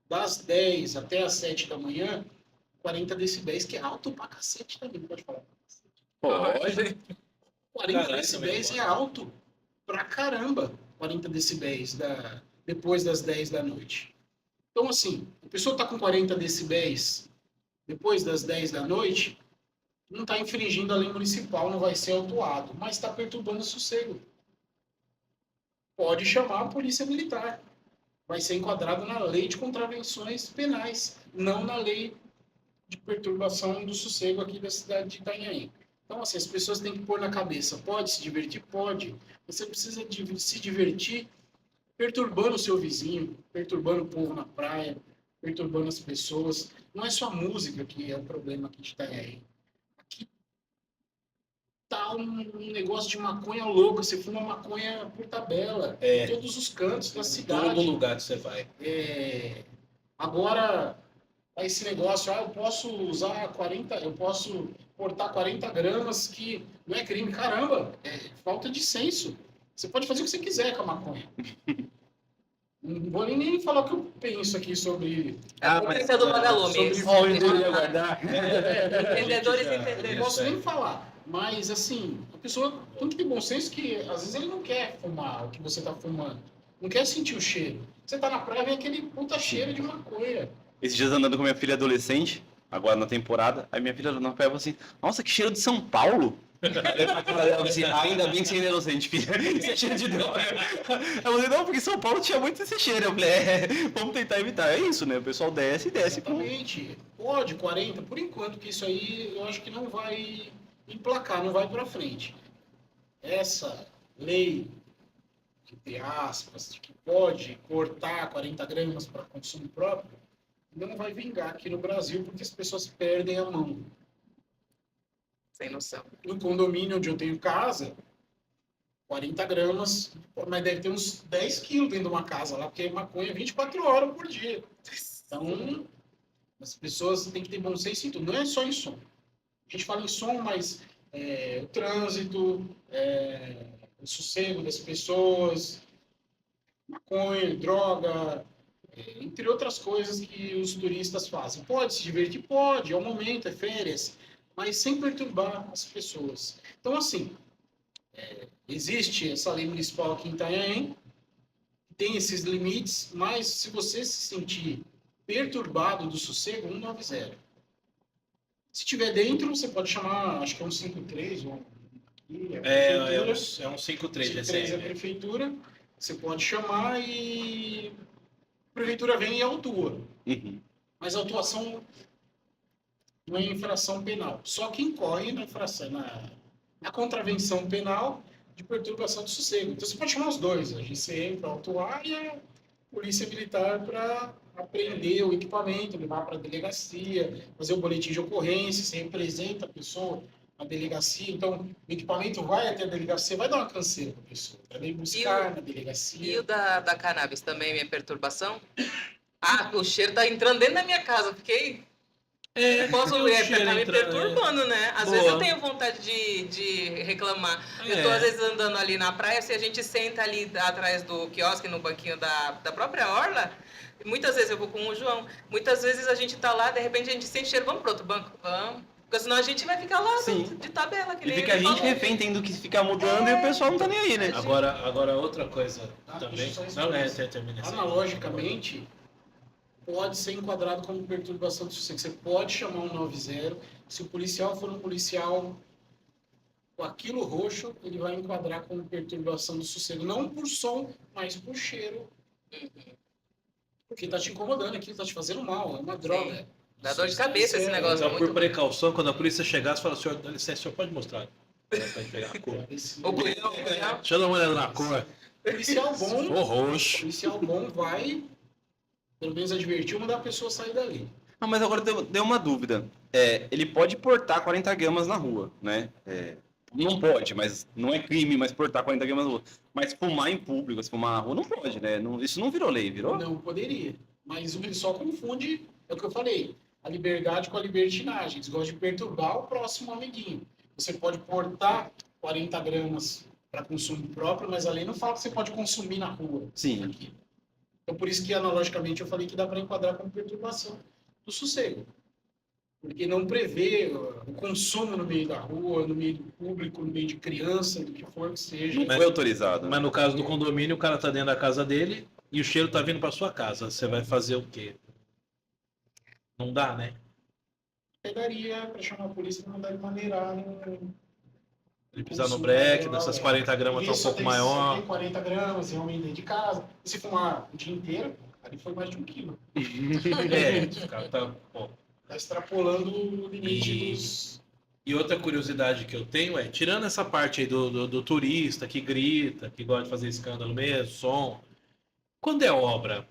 Das 10 até as 7 da manhã, 40 decibéis, que é alto pra cacete também, pode falar. Pode. 40 Caralho, decibéis também é alto pra caramba, 40 decibéis depois das 10 da noite. Então, assim, a pessoa está com 40 decibéis depois das 10 da noite, não está infringindo a lei municipal, não vai ser autuado, mas está perturbando o sossego. Pode chamar a polícia militar. Vai ser enquadrado na lei de contravenções penais, não na lei de perturbação do sossego aqui da cidade de Itanhaém. Então, assim, as pessoas têm que pôr na cabeça, pode se divertir? Pode. Você precisa se divertir perturbando o seu vizinho, perturbando o povo na praia, perturbando as pessoas. Não é só a música que é o problema aqui de Itanhaém. Aqui tá um negócio de maconha louca, você fuma maconha por tabela, em todos os cantos da cidade. Todo lugar que você vai. Agora, esse negócio, eu posso usar 40, eu posso cortar 40 gramas, que não é crime. Caramba, é falta de senso. Você pode fazer o que você quiser com a maconha. Não vou nem falar o que eu penso aqui sobre... A polícia do Magalume. sobre Onde eu ia guardar? Entendedores não entenderam. posso nem falar. Mas, assim, a pessoa tem que ter bom senso que, às vezes, ele não quer fumar o que você está fumando. Não quer sentir o cheiro. Você tá na praia, vem aquele puta cheiro de maconha. Esses dias andando com minha filha adolescente, agora na temporada, aí minha filha na praia falou assim, nossa, que cheiro de São Paulo. Ela falou assim, ainda bem que você é inocente, filha. Isso é cheiro de droga. Eu falei, não, porque São Paulo tinha muito esse cheiro. Eu falei, vamos tentar evitar. É isso, né? O pessoal desce e desce. Exatamente. Pode, 40, por enquanto, que isso aí eu acho que não vai emplacar, não vai para frente. Essa lei, entre aspas, de que pode cortar 40 gramas para consumo próprio, não vai vingar aqui no Brasil, porque as pessoas perdem a mão. Sem noção. No condomínio onde eu tenho casa, 40 gramas, mas deve ter uns 10 quilos dentro de uma casa lá, porque é maconha 24 horas por dia. Então, as pessoas têm que ter bom senso em tudo. Não é só em som. A gente fala em som, mas o trânsito, o sossego das pessoas, maconha, droga, entre outras coisas que os turistas fazem. Pode se divertir? Pode, é o momento, é férias, mas sem perturbar as pessoas. Então, assim, existe essa lei municipal aqui em Itanhaém, tem esses limites, mas se você se sentir perturbado do sossego, 190. Se tiver dentro, você pode chamar, acho que é um 53 ou É um 5-3 53 é a DCM. prefeitura, você pode chamar e a prefeitura vem e autua. Uhum. Mas a autuação não é infração penal. Só que incorre na infração, na contravenção penal de perturbação do sossego. Então você pode chamar os dois, a GCM para autuar e a Polícia Militar para apreender o equipamento, levar para a delegacia, fazer o boletim de ocorrência, você representa a pessoa na delegacia, então o equipamento vai até a delegacia, vai dar uma canseira para a pessoa, para ir buscar na delegacia. E o da cannabis também é minha perturbação? Ah, o cheiro tá entrando dentro da minha casa, fiquei... Posso tem um ler, cheiro tá me entrando, perturbando, né? Às Boa. vezes eu tenho vontade de reclamar. Eu tô, às vezes, andando ali na praia, se a gente senta ali atrás do quiosque, no banquinho da própria orla, muitas vezes eu vou com o João, muitas vezes a gente tá lá, de repente a gente sente cheiro, vamos pro outro banco? Vamos. Porque senão a gente vai ficar lá Sim. de tabela. Que E nem fica a ele gente falou. refém tendo que ficar mudando e o pessoal não tá nem aí, né? Agora outra coisa também. deixa eu só Não, explicar. termina assim. Analogicamente, pode ser enquadrado como perturbação do sossego. Você pode chamar um 90. Se o policial for um policial com aquilo roxo, ele vai enquadrar como perturbação do sossego. Não por som, mas por cheiro. Porque tá te incomodando aqui, tá te fazendo mal. É uma droga. Dá dor de cabeça esse negócio. Então, muito por precaução, quando a polícia chegar, você fala, senhor, dá licença, o senhor pode mostrar? Pra gente pegar a cor. O punhal. Deixa eu dar uma olhada na cor. Policial Se bom, for roxo. policial bom vai, pelo menos advertir, mandar a pessoa sair dali. Ah, mas agora deu uma dúvida. Ele pode portar 40 gramas na rua, né? Não pode, mas não é crime, mas portar 40 gramas na rua. Mas fumar em público, se fumar na rua, não pode, né? Isso não virou lei, virou? Não poderia. Mas o pessoal confunde, é o que eu falei, a liberdade com a libertinagem. Eles gostam de perturbar o próximo amiguinho. Você pode portar 40 gramas para consumo próprio, mas a lei não fala que você pode consumir na rua. Sim. Aqui. Então, por isso que, analogicamente, eu falei que dá para enquadrar como perturbação do sossego. Porque não prevê o consumo no meio da rua, no meio do público, no meio de criança, do que for que seja. Não foi autorizado. Mas no caso do condomínio, o cara tá dentro da casa dele e o cheiro tá vindo pra sua casa. Você vai fazer o quê? Não dá, né? Daria para chamar a polícia e mandar ele maneirar no... Ele pisar no breque, dessas 40 gramas tá um pouco maior. Tem 40 gramas, realmente dentro de casa. E se fumar o dia inteiro, ali foi mais de 1 quilo. O cara tá... Pô. Está extrapolando o limite dos... E outra curiosidade que eu tenho tirando essa parte aí do turista que grita, que gosta de fazer escândalo mesmo, som, quando é obra,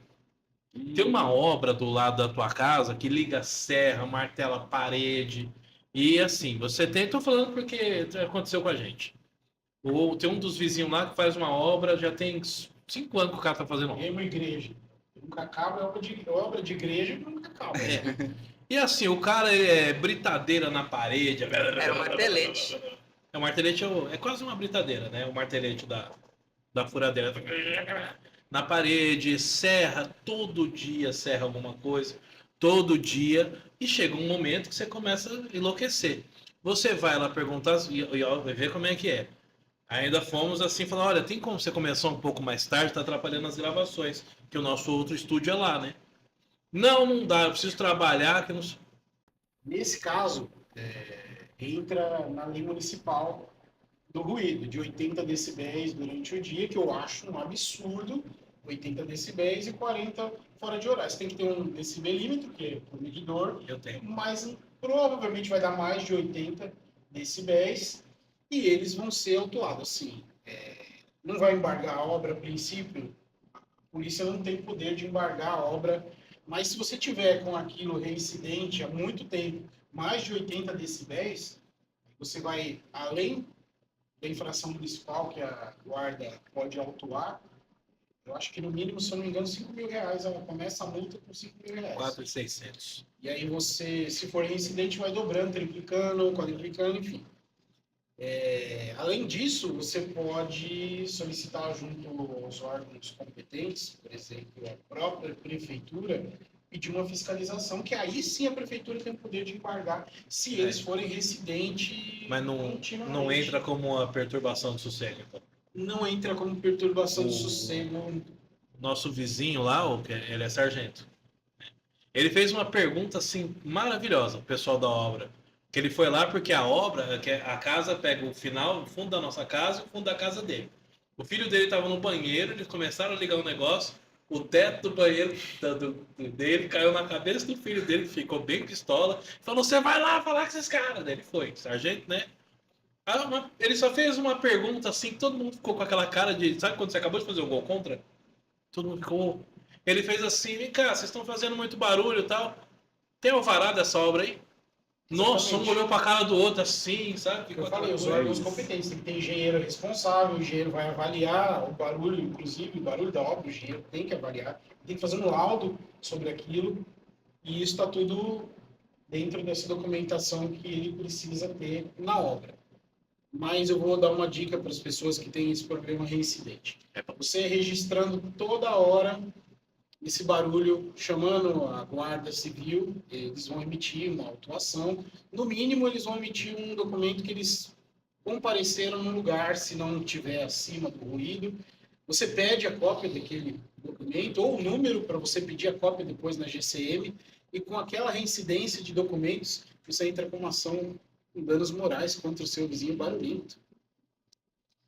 tem uma obra do lado da tua casa que liga a serra, martela a parede, e assim, você tem, tô falando porque aconteceu com a gente. Ou tem um dos vizinhos lá que faz uma obra, já tem 5 anos que o cara tá fazendo obra. É uma igreja. Nunca acaba, é obra de igreja que nunca acaba. E assim, o cara é britadeira na parede. Era um martelete. O martelete é quase uma britadeira, né? O martelete da furadeira. Na parede, serra, todo dia serra alguma coisa. Todo dia. E chega um momento que você começa a enlouquecer. Você vai lá perguntar e ver como é que é. Ainda fomos assim, falar, olha, tem como você começar um pouco mais tarde, tá atrapalhando as gravações. Que o nosso outro estúdio é lá, né? Não dá, eu preciso trabalhar. Que não... Nesse caso, entra na lei municipal do ruído, de 80 decibéis durante o dia, que eu acho um absurdo, 80 decibéis e 40 fora de horário. Você tem que ter um decibelímetro, que é o medidor, Eu tenho. mas provavelmente vai dar mais de 80 decibéis e eles vão ser autuados. Assim, não vai embargar a obra a princípio, a polícia não tem poder de embargar a obra. Mas se você tiver com aquilo reincidente há muito tempo, mais de 80 decibéis, você vai, além da infração municipal que a guarda pode autuar, eu acho que no mínimo, se eu não me engano, R$5.000. Ela começa a multa com R$5.000. 4.600. E aí você, se for reincidente, vai dobrando, triplicando, quadriplicando, enfim. Além disso, você pode solicitar junto aos órgãos competentes, por exemplo, a própria prefeitura, pedir uma fiscalização, que aí sim a prefeitura tem o poder de embargar se eles forem residentes Mas não continuamente. entra como uma perturbação do sossego, então. Não entra como perturbação do O- sossego. Nosso vizinho lá, ele é sargento. Ele fez uma pergunta assim maravilhosa, o pessoal da obra. Que ele foi lá porque a obra, que a casa pega o final, o fundo da nossa casa e o fundo da casa dele. O filho dele estava no banheiro, eles começaram a ligar o negócio, o teto do banheiro dele caiu na cabeça do filho dele, que ficou bem pistola. Falou: você vai lá falar com esses caras. Daí ele foi, sargento, né? Ele só fez uma pergunta assim, todo mundo ficou com aquela cara de. Sabe quando você acabou de fazer um gol contra? Todo mundo ficou. Ele fez assim: vem cá, vocês estão fazendo muito barulho e tal. Tem alvará dessa obra aí? Nossa, um Exatamente. olhou pra cara do outro assim, sabe? Ficou Eu falei, os aquela órgãos coisa. competentes, tem que ter engenheiro responsável, o engenheiro vai avaliar o barulho, inclusive o barulho da obra, o engenheiro tem que avaliar, tem que fazer um laudo sobre aquilo, e isso está tudo dentro dessa documentação que ele precisa ter na obra. Mas eu vou dar uma dica para as pessoas que têm esse problema reincidente. Você registrando toda hora esse barulho, chamando a Guarda Civil, eles vão emitir uma autuação. No mínimo, eles vão emitir um documento que eles compareceram no lugar, se não tiver acima do ruído. Você pede a cópia daquele documento, ou o número para você pedir a cópia depois na GCM, e com aquela reincidência de documentos, você entra com uma ação com danos morais contra o seu vizinho barulhento.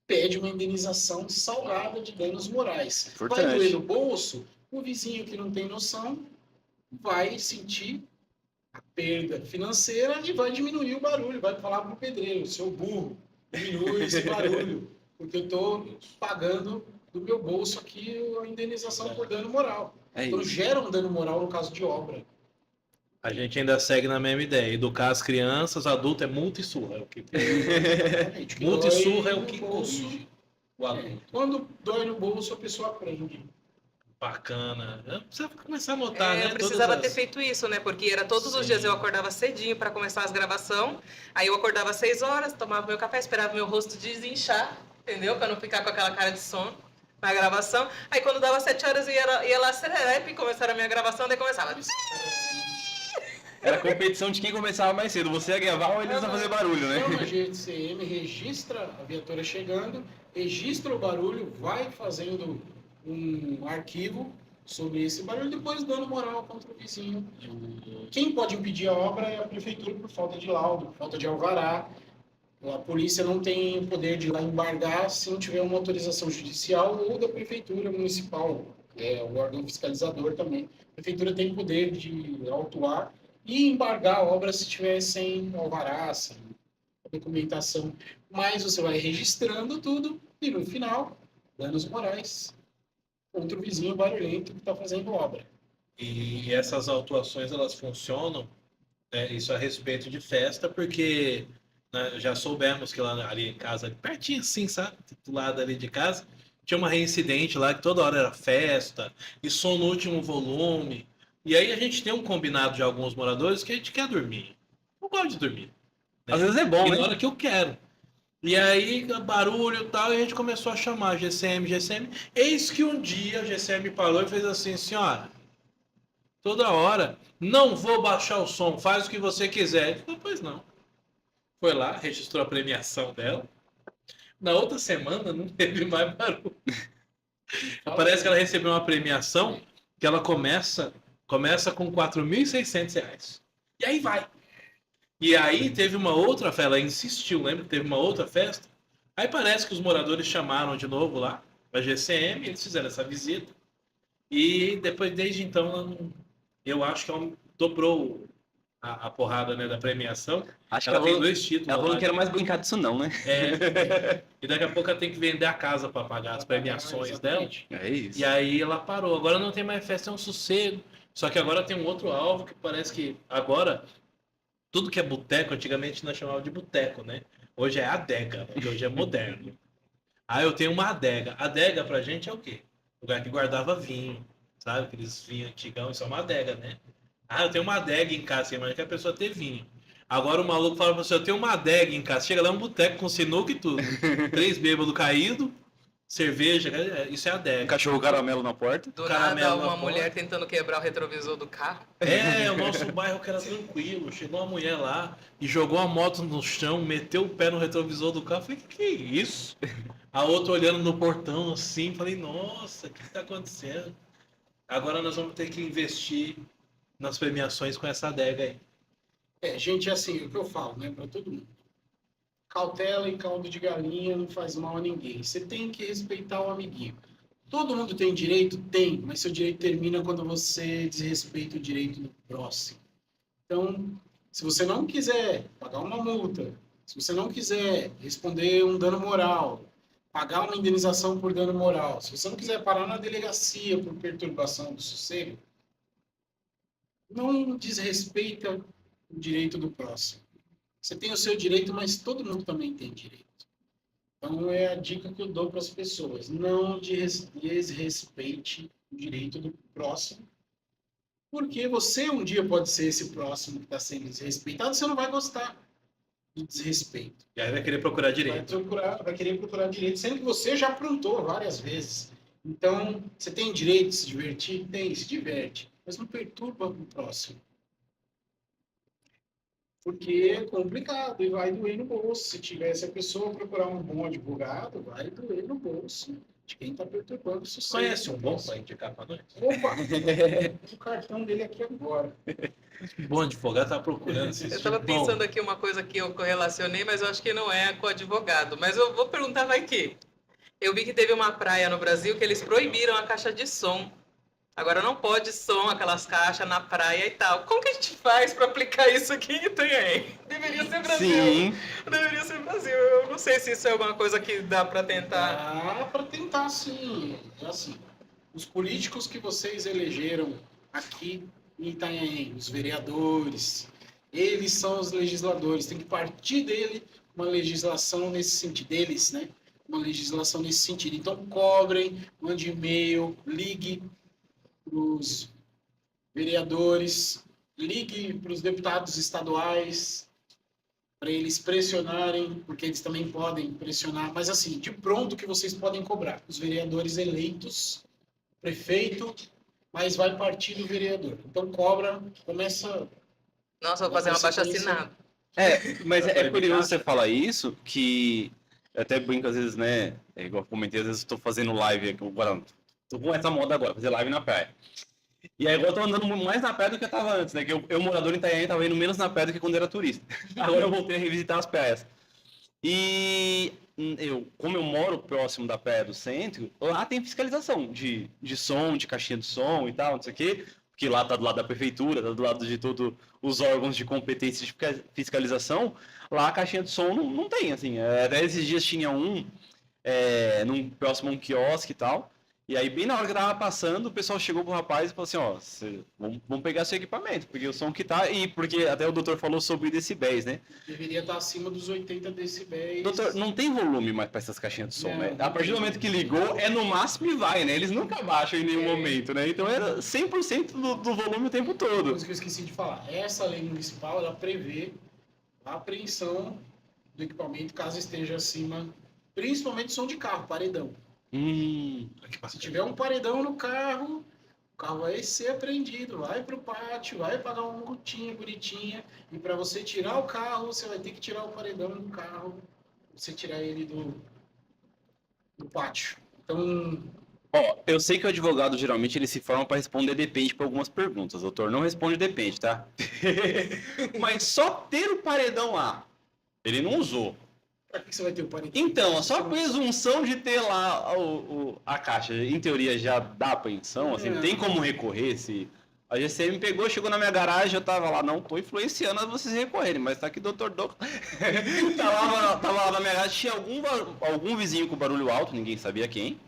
Pede uma indenização salgada de danos morais. Vai Importante. doer no bolso? O vizinho que não tem noção vai sentir a perda financeira e vai diminuir o barulho, vai falar para o pedreiro, seu burro, diminui esse barulho, porque eu estou pagando do meu bolso aqui a indenização por dano moral. É Então isso. gera um dano moral no caso de obra. A gente ainda segue na mesma ideia. Educar as crianças, adulto é multa e surra. É o que... Exatamente. multa e Dói surra é o no que bolso. corrige o adulto. Quando dói no bolso, a pessoa aprende. Bacana. Precisa começar a notar, né? Eu precisava Todas ter as- feito isso, né? Porque era todos os Sim. dias eu acordava cedinho para começar as gravações. Aí eu acordava às 6 horas, tomava meu café, esperava meu rosto desinchar, entendeu? Para não ficar com aquela cara de sono na gravação. Aí quando dava 7 horas eu ia lá serelepe e começaram a minha gravação, daí começava. Era a competição de quem começava mais cedo. Você ia gravar ou eles iam fazer barulho, né? Chama a GCM, registra a viatura chegando, registra o barulho, vai fazendo um arquivo sobre esse barulho, depois dando moral contra o vizinho. Quem pode impedir a obra é a prefeitura por falta de laudo, por falta de alvará. A polícia não tem o poder de ir lá embargar se não tiver uma autorização judicial ou da prefeitura municipal, o órgão fiscalizador também. A prefeitura tem poder de autuar e embargar a obra se tiver sem alvará, sem documentação. Mas você vai registrando tudo e no final, danos morais contra o vizinho barulhento que está fazendo obra. E essas autuações, elas funcionam, isso a respeito de festa, porque né, já soubemos que lá ali em casa, pertinho assim, sabe? Do lado ali de casa, tinha uma reincidente lá que toda hora era festa, e som no último volume. E aí a gente tem um combinado de alguns moradores que a gente quer dormir. Eu gosto de dormir. Né? Às vezes é bom, E né? na hora que eu quero. E aí, barulho e tal, e a gente começou a chamar GCM. Eis que um dia a GCM parou e fez assim: senhora, toda hora, não vou baixar o som, faz o que você quiser. Ele falou: pois não. Foi lá, registrou a premiação dela. Na outra semana não teve mais barulho. Parece que ela recebeu uma premiação que ela começa com R$ 4.600. E aí vai. E aí teve uma outra festa, ela insistiu, lembra que teve uma outra festa? Aí parece que os moradores chamaram de novo lá, a GCM, eles fizeram essa visita. E depois, desde então, ela não, eu acho que ela dobrou a porrada, né, da premiação. Acho que Ela ela tem falou, 2 títulos. ela falou lá. que quero mais brincar disso não, né? E daqui a pouco ela tem que vender a casa para pagar as premiações dela. Exatamente. É isso. E aí ela parou. Agora não tem mais festa, é um sossego. Só que agora tem um outro alvo que parece que agora tudo que é boteco, antigamente nós chamávamos de boteco, né? Hoje é adega, porque hoje é moderno. Ah, eu tenho uma adega. Adega pra gente é o quê? Lugar que guardava vinho, sabe? Aqueles vinhos antigão, isso é uma adega, né? Ah, eu tenho uma adega em casa, mas que a pessoa ter vinho. Agora o maluco fala pra você, eu tenho uma adega em casa. Chega lá, um boteco com sinuca e tudo. 3 bêbados caídos, cerveja, isso é Um adega. cachorro caramelo na porta. Do Caramelo nada, na uma porta. mulher tentando quebrar o retrovisor do carro. É, o nosso bairro que era tranquilo. Chegou uma mulher lá e jogou a moto no chão, meteu o pé no retrovisor do carro. Falei, que é isso? A outra olhando no portão assim, falei, nossa, o que tá acontecendo? Agora nós vamos ter que investir nas premiações com essa adega aí. Gente, assim, o que eu falo, né, para todo mundo. Cautela e caldo de galinha não faz mal a ninguém. Você tem que respeitar o amiguinho. Todo mundo tem direito? Tem, mas seu direito termina quando você desrespeita o direito do próximo. Então, se você não quiser pagar uma multa, se você não quiser responder um dano moral, pagar uma indenização por dano moral, se você não quiser parar na delegacia por perturbação do sossego, não desrespeita o direito do próximo. Você tem o seu direito, mas todo mundo também tem direito. Então, é a dica que eu dou para as pessoas. Não desrespeite o direito do próximo, porque você um dia pode ser esse próximo que está sendo desrespeitado, você não vai gostar do desrespeito. E aí vai querer procurar direito. Vai querer procurar direito, sendo que você já aprontou várias vezes. Então, você tem direito de se divertir? Tem, se diverte. Mas não perturba o próximo. Porque é complicado e vai doer no bolso. Se a pessoa procurar um bom advogado, vai doer no bolso de quem está perturbando o sucesso. Conhece um bom para indicar para nós? Opa! O cartão dele aqui agora. Um bom advogado tá procurando. Eu estava pensando aqui uma coisa que eu correlacionei, mas eu acho que não é com o advogado. Mas eu vou perguntar, vai que. Eu vi que teve uma praia no Brasil que eles proibiram a caixa de som. Agora não pode som, aquelas caixas na praia e tal. Como que a gente faz para aplicar isso aqui em Itanhaém? Deveria ser Brasil. Sim. Deveria ser Brasil. Eu não sei se isso é alguma coisa que dá para tentar. Dá para tentar, sim. É assim, os políticos que vocês elegeram aqui em Itanhaém, os vereadores, eles são os legisladores. Tem que partir dele uma legislação nesse sentido. Deles, né? Uma legislação nesse sentido. Então, cobrem, mande e-mail, ligue para os vereadores, ligue para os deputados estaduais, para eles pressionarem, porque eles também podem pressionar, mas assim, de pronto que vocês podem cobrar. Os vereadores eleitos, prefeito, mas vai partir do vereador. Então cobra, começa... Nossa, vou fazer uma baixa-assinada. Mas é curioso você falar isso, que eu até brinco às vezes, né? É igual eu comentei, às vezes eu tô fazendo live aqui, agora, tô com essa moda agora, fazer live na praia. E aí agora eu tô andando mais na praia do que eu tava antes, né? Que eu morador em Itanhaém, tava indo menos na praia do que quando era turista. Agora eu voltei a revisitar as praias. E como eu moro próximo da praia do centro, lá tem fiscalização de som, de caixinha de som e tal, não sei o quê. Porque lá tá do lado da prefeitura, tá do lado de todos os órgãos de competência de fiscalização. Lá a caixinha de som não tem, assim. Até esses dias tinha num próximo a um quiosque e tal. E aí, bem na hora que eu tava passando, o pessoal chegou pro rapaz e falou assim, ó, vamos pegar seu equipamento, porque o som que tá... E porque até o doutor falou sobre decibéis, né? Deveria estar acima dos 80 decibéis. Doutor, não tem volume mais para essas caixinhas de som, Não, né? não A partir do tem. momento que ligou, é no máximo e vai, né? Eles nunca baixam em nenhum momento, né? Então era 100% do volume o tempo Uma todo. coisa que eu esqueci de falar. Essa lei municipal, ela prevê a apreensão do equipamento caso esteja acima, principalmente som de carro, paredão. Se tiver um paredão no carro, o carro vai ser apreendido, vai para o pátio, vai pagar uma multinha bonitinha, e para você tirar o carro, você vai ter que tirar o paredão do carro, você tirar ele do pátio. Então, Ó, eu sei que o advogado geralmente ele se forma para responder depende para algumas perguntas. Doutor, não responde depende, tá? Mas só ter o paredão lá, ele não usou. para que você vai ter o paredão? Então, só a presunção de ter lá a caixa, em teoria já dá apreensão, assim, É. tem como recorrer se... A GCM pegou, chegou na minha garagem, eu tava lá, não tô influenciando a vocês recorrerem, mas tá aqui o Dr. Doc. tava lá na minha garagem, tinha algum vizinho com barulho alto, ninguém sabia quem.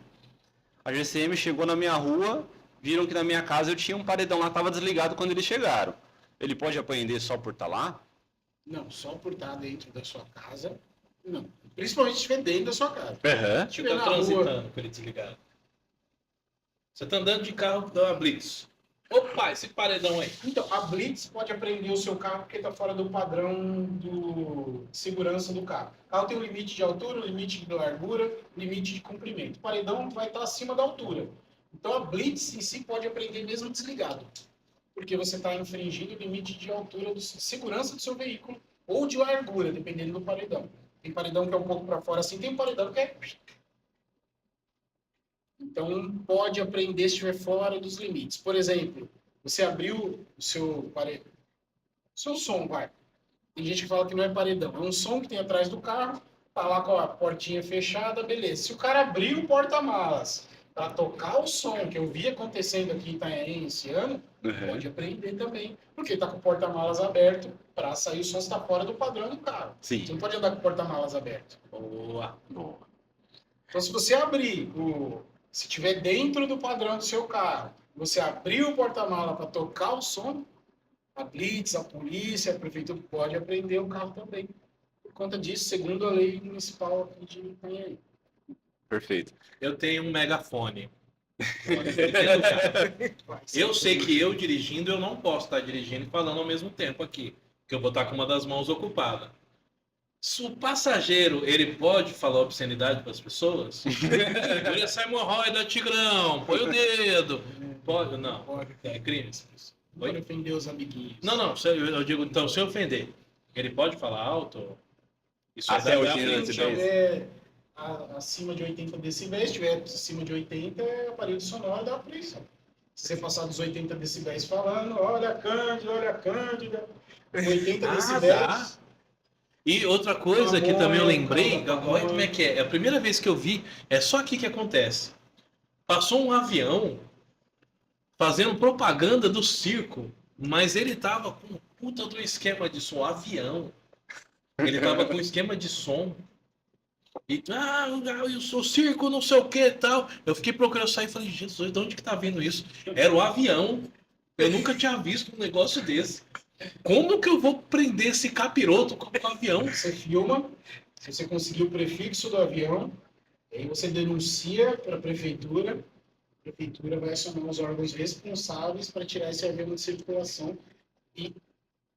A GCM chegou na minha rua, viram que na minha casa eu tinha um paredão lá, tava desligado quando eles chegaram. Ele pode apreender só por estar lá? Não, só por estar dentro da sua casa, não. Principalmente se estiver dentro da sua casa. Aham. Se Você estiver tá na rua, transitando com ele desligado. Você tá andando de carro, dá uma blitz. Opa, esse paredão aí. Então, a Blitz pode apreender o seu carro porque está fora do padrão de segurança do carro. O carro tem um limite de altura, um limite de largura, um limite de comprimento. O paredão vai estar acima da altura. Então, a Blitz em si pode aprender mesmo desligado, porque você está infringindo o limite de altura de segurança do seu veículo ou de largura, dependendo do paredão. Tem paredão que é um pouco para fora assim, tem paredão que é... Então, pode aprender se estiver fora dos limites. Por exemplo, você abriu o seu som, vai. Tem gente que fala que não é paredão. É um som que tem atrás do carro, tá lá com a portinha fechada, beleza. Se o cara abrir o porta-malas para tocar o som, que eu vi acontecendo aqui em Itanhaém esse ano, pode aprender também. Porque tá com o porta-malas aberto, para sair o som está fora do padrão do carro. Sim. Você não pode andar com o porta-malas aberto. Boa. Boa. Então, se você abrir se tiver dentro do padrão do seu carro, você abrir o porta-mala para tocar o som, a Blitz, a polícia, a prefeitura pode apreender o carro também. Por conta disso, segundo a lei municipal aqui de Itanhaém. Perfeito. Eu tenho um megafone. Eu sei que eu dirigindo, eu não posso estar dirigindo e falando ao mesmo tempo aqui. Porque eu vou estar com uma das mãos ocupada. Se o passageiro, ele pode falar obscenidade para as pessoas? Segura essa hemorroida, Tigrão, põe o dedo. Pode? Não. Pode. É crime. Pode ofender os amiguinhos. Não, eu digo, então, se eu ofender, ele pode falar alto? Isso Até é 80 frente. Se tiver acima de 80 decibéis, se tiver acima de 80, é aparelho sonoro da polícia. Se você passar dos 80 decibéis falando, olha a Cândida, 80 decibéis... Tá. E outra coisa que também eu lembrei, olha como é que é. É a primeira vez que eu vi, é só aqui que acontece. Passou um avião fazendo propaganda do circo, mas ele tava com puta do esquema de som, avião. Ele tava com esquema de som. E, eu sou circo, não sei o que e tal. Eu fiquei procurando sair e falei, Jesus, de onde que tá vindo isso? Era o avião. Eu nunca tinha visto um negócio desse. Como que eu vou prender esse capiroto com o avião? Você filma, se você conseguir o prefixo do avião, aí você denuncia para a prefeitura vai acionar os órgãos responsáveis para tirar esse avião de circulação. E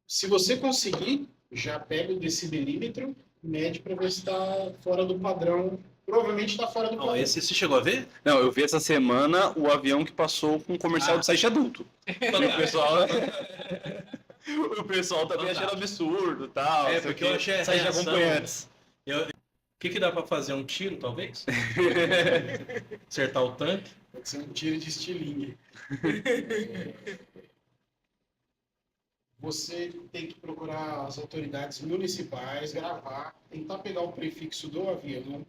se você conseguir, já pega o decibelímetro, mede para ver se está fora do padrão. Provavelmente está fora do padrão. Esse você chegou a ver? Não, eu vi essa semana o avião que passou com um comercial de site adulto. O pessoal também achando absurdo e tal. É, porque eu achei a site de reação... acompanhantes. O que dá para fazer? Um tiro, talvez? Acertar o tanque? Pode ser um tiro de estilingue. Você tem que procurar as autoridades municipais, gravar, tentar pegar o prefixo do avião.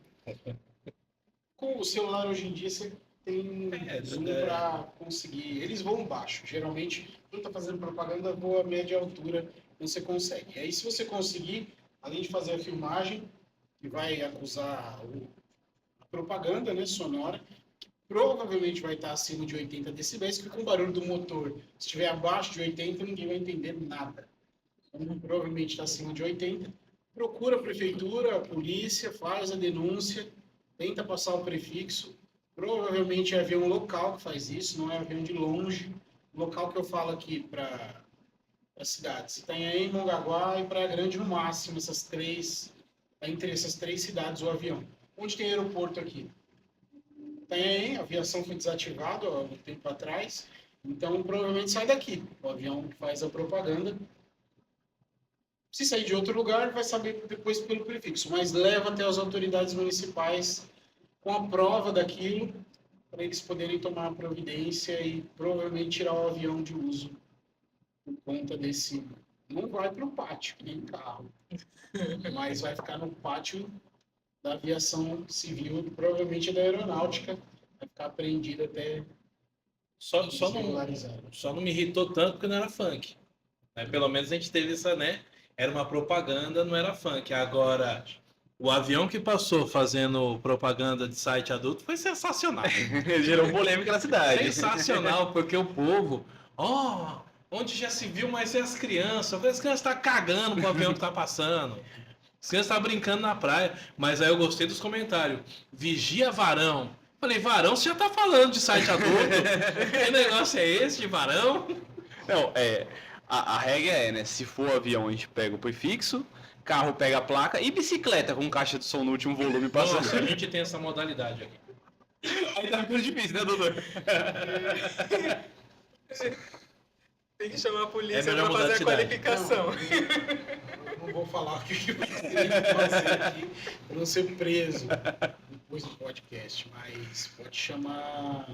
Com o celular hoje em dia você tem zoom para conseguir. Eles voam baixo. Geralmente, quem está fazendo propaganda voa a média altura, você consegue. E aí, se você conseguir, além de fazer a filmagem, que vai acusar a propaganda, né, sonora, que provavelmente vai estar acima de 80 decibéis, que com o barulho do motor, se estiver abaixo de 80, ninguém vai entender nada. Então, provavelmente está acima de 80. Procura a prefeitura, a polícia, faz a denúncia, tenta passar o prefixo. Provavelmente é avião local que faz isso, não é avião de longe. O local que eu falo aqui para as cidades. Itanhaém, Mongaguá e Praia Grande no máximo, entre essas três cidades o avião. Onde tem aeroporto aqui? Itanhaém, a aviação foi desativada há um tempo atrás, então provavelmente sai daqui. O avião que faz a propaganda. Se sair de outro lugar, vai saber depois pelo prefixo, mas leva até as autoridades municipais com a prova daquilo, para eles poderem tomar a providência e provavelmente tirar o avião de uso por conta desse... Não vai para o pátio, que nem carro, mas vai ficar no pátio da aviação civil, provavelmente da aeronáutica, vai ficar apreendido até Só regularizado. não me irritou tanto porque não era funk. Pelo menos a gente teve essa, né? Era uma propaganda, não era funk. Agora, o avião que passou fazendo propaganda de site adulto foi sensacional. Gerou polêmica na cidade. Sensacional, porque o povo... onde já se viu, mas é as crianças. As crianças estão cagando pro avião que tá passando. As crianças estão brincando na praia. Mas aí eu gostei dos comentários. Vigia varão. Falei, varão, você já tá falando de site adulto? Que negócio é esse de varão? Não, a regra é, né? Se for avião, a gente pega o prefixo, carro pega a placa e bicicleta com caixa de som no último volume passando. Nossa, a gente tem essa modalidade aqui. Aí tá ficando difícil, né, doutor? Tem que chamar a polícia É melhor pra mudar fazer a de cidade. qualificação. Eu não vou falar o que eu tenho que fazer aqui para não ser preso depois do podcast, mas pode chamar.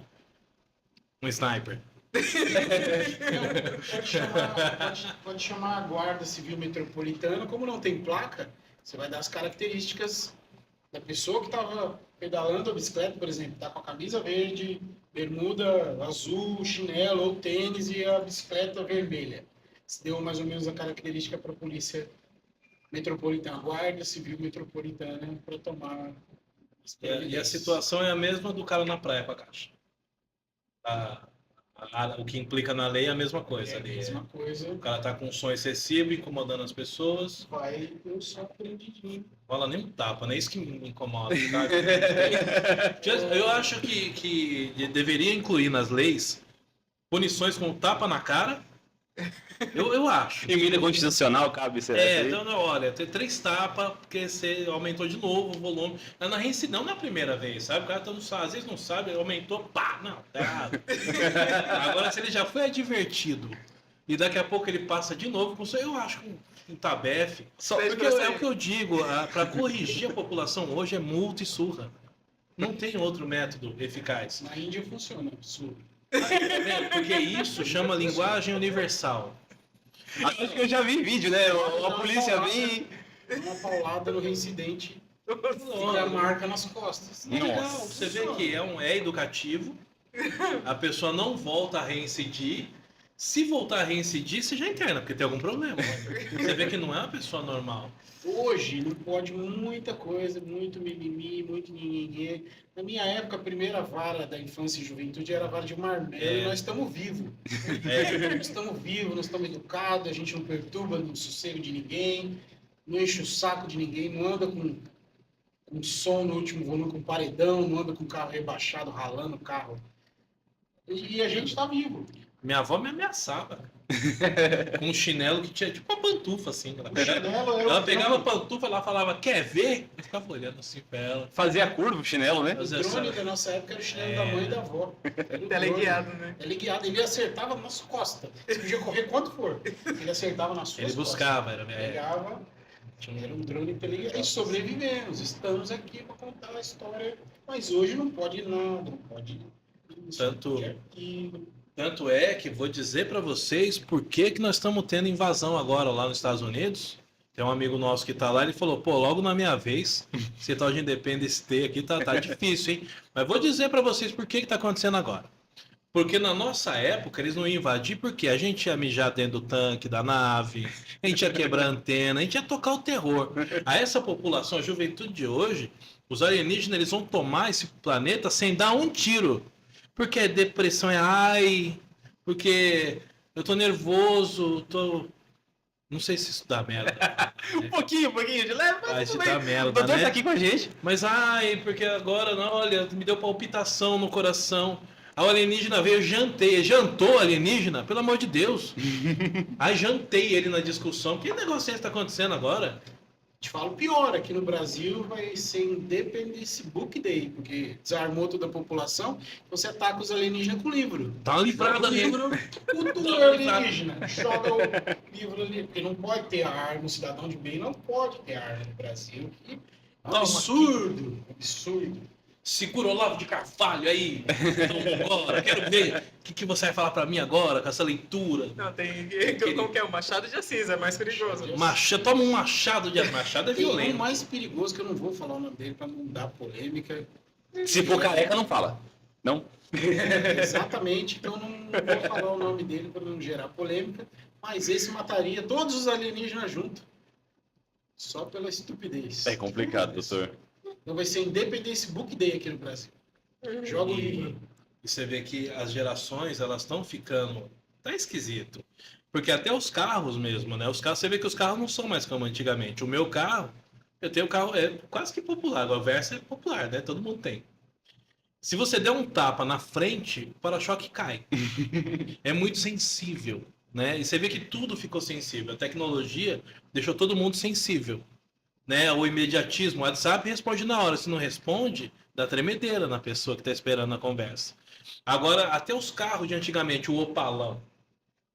Um sniper. Pode chamar a Guarda Civil Metropolitana. Como não tem placa, você vai dar as características da pessoa que estava pedalando a bicicleta, por exemplo, tá com a camisa verde, bermuda azul, chinelo ou tênis e a bicicleta vermelha. Isso deu mais ou menos a característica para a polícia metropolitana, Guarda Civil Metropolitana, para tomar as E a providências. situação é a mesma do cara na praia com a caixa. O que implica na lei é a mesma coisa É a ali. mesma coisa, O cara tá com um som excessivo, incomodando as pessoas. vai ter um som prendidinho. Rola nem um tapa, né? Isso que me incomoda, sabe? Eu acho que deveria incluir nas leis punições com tapa na cara. Eu acho. Emenda constitucional cabe ser Então, não, olha, tem 3 tapas, porque você aumentou de novo o volume. Mas na reincidência, não na primeira vez, sabe? O cara não sabe, às vezes não sabe, aumentou, pá, não, tá errado. Agora, se ele já foi advertido e daqui a pouco ele passa de novo com isso, eu acho que um tabefe. Porque é o que eu digo, para corrigir a população hoje é multa e surra. Não tem outro método eficaz. Na Índia funciona, absurdo. Tá vendo? Porque isso chama linguagem universal. Acho que eu já vi vídeo, né? A polícia vem. Uma paulada no reincidente e a marca nas costas. É legal, Nossa. você vê que é educativo, a pessoa não volta a reincidir. Se voltar a reincidir, você já interna, porque tem algum problema. Você vê que não é uma pessoa normal. Hoje não pode muita coisa, muito mimimi, muito ninguém. Na minha época, a primeira vara da infância e juventude era a vara de marmelo e nós estamos vivos. Nós estamos vivos, nós estamos educados, a gente não perturba no sossego de ninguém, não enche o saco de ninguém, não anda com som no último volume, com paredão, não anda com o carro rebaixado, ralando o carro. E a gente está vivo. Minha avó me ameaçava. Com um chinelo que tinha tipo uma pantufa, assim. Ela pegava a pantufa, ela falava, quer ver? Eu ficava olhando assim pra ela. Fazia curva o chinelo, né? O drone da nossa época era o chinelo da mãe e da avó. Era o drone. Teleguiado, né? Teleguiado. Ele acertava nas costas. Você podia correr quanto for. Ele acertava nas suas Ele costas. buscava, Pegava, era um drone teleguiado. E sobrevivemos. Estamos aqui para contar a história. Mas hoje não pode nada. Não pode isso, Tanto- não pode aquilo. Tanto é que vou dizer pra vocês por que nós estamos tendo invasão agora lá nos Estados Unidos. Tem um amigo nosso que tá lá, ele falou, pô, logo na minha vez, esse tal de Independence Day aqui tá difícil, hein? Mas vou dizer pra vocês por que tá acontecendo agora. Porque na nossa época eles não iam invadir porque a gente ia mijar dentro do tanque da nave, a gente ia quebrar a antena, a gente ia tocar o terror. A essa população, a juventude de hoje, os alienígenas eles vão tomar esse planeta sem dar um tiro. Porque depressão é ai, porque eu tô nervoso, não sei se isso dá merda. Um pouquinho de leve, Ah, mas isso tudo bem. dá merda, O doutor né? tá aqui com a gente. Mas ai, porque agora, não, olha, me deu palpitação no coração. Aí o alienígena veio, eu jantei. Jantou o alienígena? Pelo amor de Deus. Aí jantei ele na discussão. Que negócio é esse que tá acontecendo agora? Te falo pior, aqui no Brasil vai ser Independence Book Day, porque desarmou toda a população, você ataca os alienígenas com livro. Tá livrado ali. livro, cultura alienígena. Joga o livro ali, porque não pode ter arma, um cidadão de bem não pode ter arma no Brasil. É um Toma absurdo, absurdo. Segura o Olavo de Carvalho aí. Então, agora, quero ver o que você vai falar pra mim agora com essa leitura. Não, tem. Como que é? O Machado de Assis, é mais perigoso. Toma um machado de machado é Tem um violento. mais perigoso que eu não vou falar o nome dele para não dar polêmica. Se for careca, não fala. Não? Exatamente, então não vou falar o nome dele para não gerar polêmica, mas esse mataria todos os alienígenas juntos. Só pela estupidez. É complicado, doutor. Então vai ser Independence Book Day aqui no Brasil. Joga o livro. E você vê que as gerações, elas estão ficando... Tá esquisito. Porque até os carros mesmo, né? Os carros, você vê que os carros não são mais como antigamente. O meu carro, eu tenho um carro, é quase que popular. Agora o Versa é popular, né? Todo mundo tem. Se você der um tapa na frente, o para-choque cai. É muito sensível, né? E você vê que tudo ficou sensível. A tecnologia deixou todo mundo sensível, né? O imediatismo, o WhatsApp responde na hora. Se não responde, dá tremedeira na pessoa que está esperando a conversa. Agora, até os carros de antigamente, o Opalão.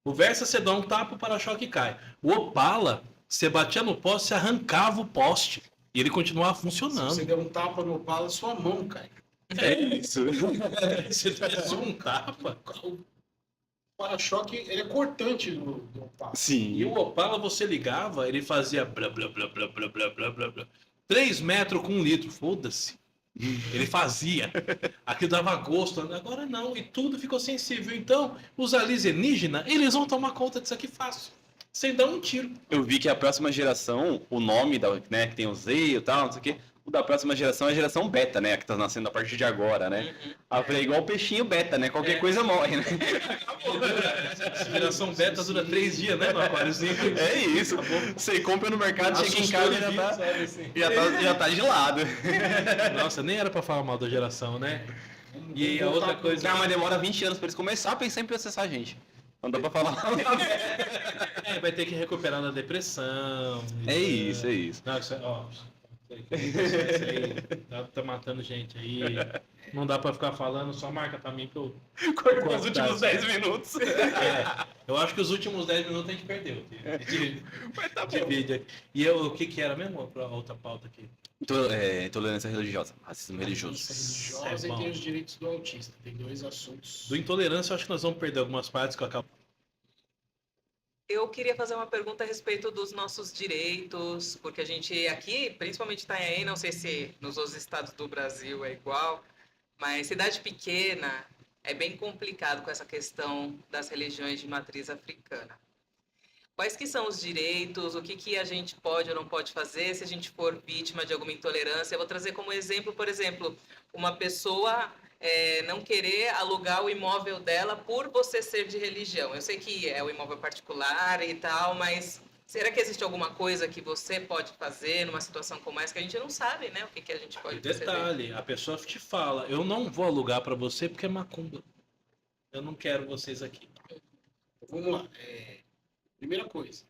O Versa, você dá um tapa, o para-choque cai. O Opala, você batia no poste, você arrancava o poste. E ele continuava Se funcionando. você der um tapa no Opala, sua mão cai. É isso. Você dá só um tapa. O para-choque, ele é cortante do Opala. Sim. E o Opala, você ligava, ele fazia blá, blá, blá, blá, blá, blá, blá, blá, blá. 3 metros com 1 litro, foda-se. Ele fazia. Aquilo dava gosto. Agora não, e tudo ficou sensível. Então, os alienígenas, eles vão tomar conta disso aqui fácil. Sem dar um tiro. Eu vi que a próxima geração, o nome da, né, que tem o Z e tal, não sei o quê, o da próxima geração é a geração beta, né? A que tá nascendo a partir de agora, né? Aí eu falei, igual o peixinho beta, né? Qualquer coisa morre, né? A geração beta dura 3 dias, né, meu aquáriozinho? É isso. Você compra no mercado, chega em casa e já tá gelado. Nossa, nem era pra falar mal da geração, né? E a outra coisa. Ah, mas demora 20 anos pra eles começarem a pensar em processar a gente. Não dá pra falar. Vai ter que recuperar da depressão. É isso, é isso. Não, isso, ó, isso aí tá matando gente aí. Não dá pra ficar falando, só marca pra mim que eu. Cortou os últimos 10 minutos. Eu acho que os últimos 10 minutos a gente perdeu. Mas tá De bom. vídeo aqui. E eu, o que que era mesmo? A outra pauta aqui. Intolerância religiosa, racismo religioso. Religiosa É e bom. tem os direitos do autista. Tem 2 assuntos. Do intolerância, eu acho que nós vamos perder algumas partes que eu acabo. Eu queria fazer uma pergunta a respeito dos nossos direitos, porque a gente aqui, principalmente Itanhaém, não sei se nos outros estados do Brasil é igual, mas cidade pequena é bem complicado com essa questão das religiões de matriz africana. Quais que são os direitos, o que que a gente pode ou não pode fazer se a gente for vítima de alguma intolerância? Eu vou trazer como exemplo, por exemplo, uma pessoa não querer alugar o imóvel dela por você ser de religião. Eu sei que é o imóvel particular e tal, mas será que existe alguma coisa que você pode fazer numa situação como essa que a gente não sabe, né? O que que a gente pode E fazer? detalhe, a pessoa te fala, eu não vou alugar pra você porque é macumba. Eu não quero vocês aqui. Vamos lá. Primeira coisa,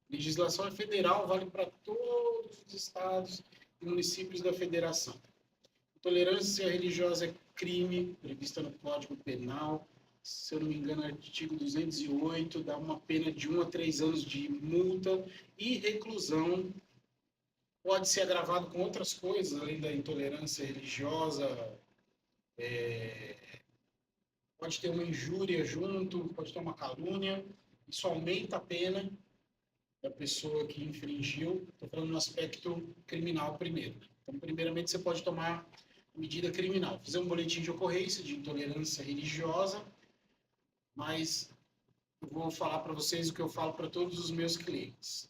legislação é federal, vale para todos os estados e municípios da federação. Intolerância religiosa é crime, prevista no Código Penal. Se eu não me engano, artigo 208, dá uma pena de 1 a 3 anos de multa e reclusão. Pode ser agravado com outras coisas, além da intolerância religiosa. Pode ter uma injúria junto, pode ter uma calúnia. Isso aumenta a pena da pessoa que infringiu. Estou falando no aspecto criminal primeiro. Então, primeiramente, você pode tomar medida criminal. Fazer um boletim de ocorrência de intolerância religiosa, mas eu vou falar para vocês o que eu falo para todos os meus clientes.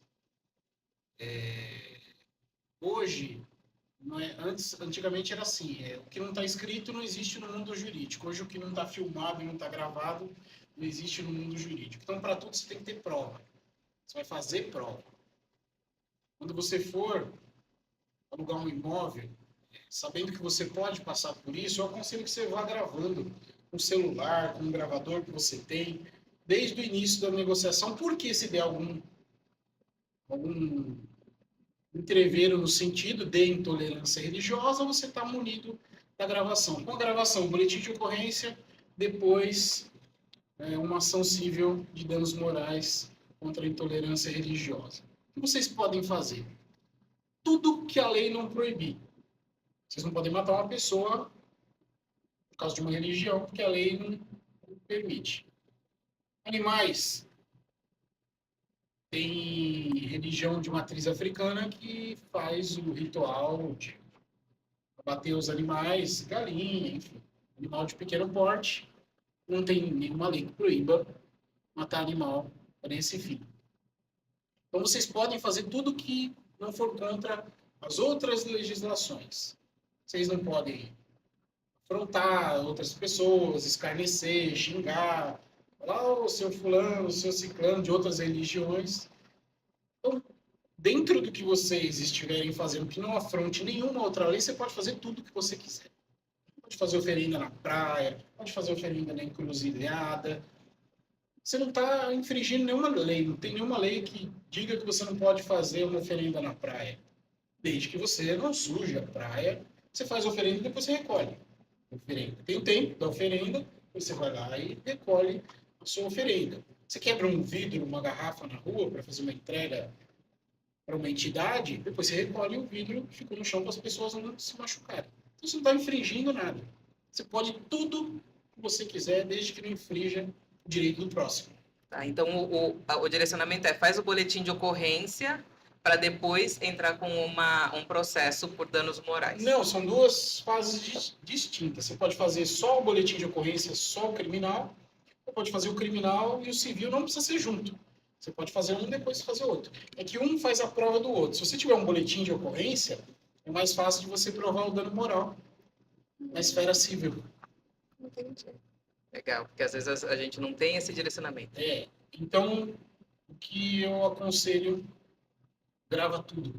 Hoje, antigamente era assim, o que não está escrito não existe no mundo jurídico. Hoje, o que não está filmado e não está gravado não existe no mundo jurídico. Então, para tudo, você tem que ter prova. Você vai fazer prova. Quando você for alugar um imóvel, sabendo que você pode passar por isso, eu aconselho que você vá gravando com o celular, com o gravador que você tem, desde o início da negociação, porque se der algum entreveiro no sentido de intolerância religiosa, você está munido da gravação. Com a gravação, boletim de ocorrência, depois uma ação civil de danos morais contra a intolerância religiosa. O que vocês podem fazer? Tudo que a lei não proibir. Vocês não podem matar uma pessoa por causa de uma religião, porque a lei não permite. Animais. Tem religião de matriz africana que faz o ritual de abater os animais, galinha, enfim, animal de pequeno porte. Não tem nenhuma lei que proíba matar animal para esse fim. Então, vocês podem fazer tudo que não for contra as outras legislações. Vocês não podem afrontar outras pessoas, escarnecer, xingar, falar, o seu fulano, o seu ciclano de outras religiões. Então, dentro do que vocês estiverem fazendo que não afronte nenhuma outra lei, você pode fazer tudo o que você quiser. pode fazer oferenda na praia, pode fazer oferenda na encruzilhada. Você não está infringindo nenhuma lei, não tem nenhuma lei que diga que você não pode fazer uma oferenda na praia. Desde que você não suje a praia, você faz a oferenda e depois você recolhe. Oferenda. Tem o tempo da oferenda, você vai lá e recolhe a sua oferenda. Você quebra um vidro, uma garrafa na rua para fazer uma entrega para uma entidade, depois você recolhe o vidro que ficou no chão para as pessoas não se machucarem. Então você não está infringindo nada. Você pode tudo que você quiser, desde que não infrinja o direito do próximo. Tá, então, o direcionamento é faz o boletim de ocorrência para depois entrar com um processo por danos morais. Não, são duas fases distintas. Você pode fazer só o boletim de ocorrência, só o criminal, ou pode fazer o criminal e o civil não precisa ser junto. Você pode fazer um e depois fazer outro. É que um faz a prova do outro. Se você tiver um boletim de ocorrência, é mais fácil de você provar o dano moral na esfera civil. Entendi. Legal, porque às vezes a gente não tem esse direcionamento. Então, o que eu aconselho, grava tudo.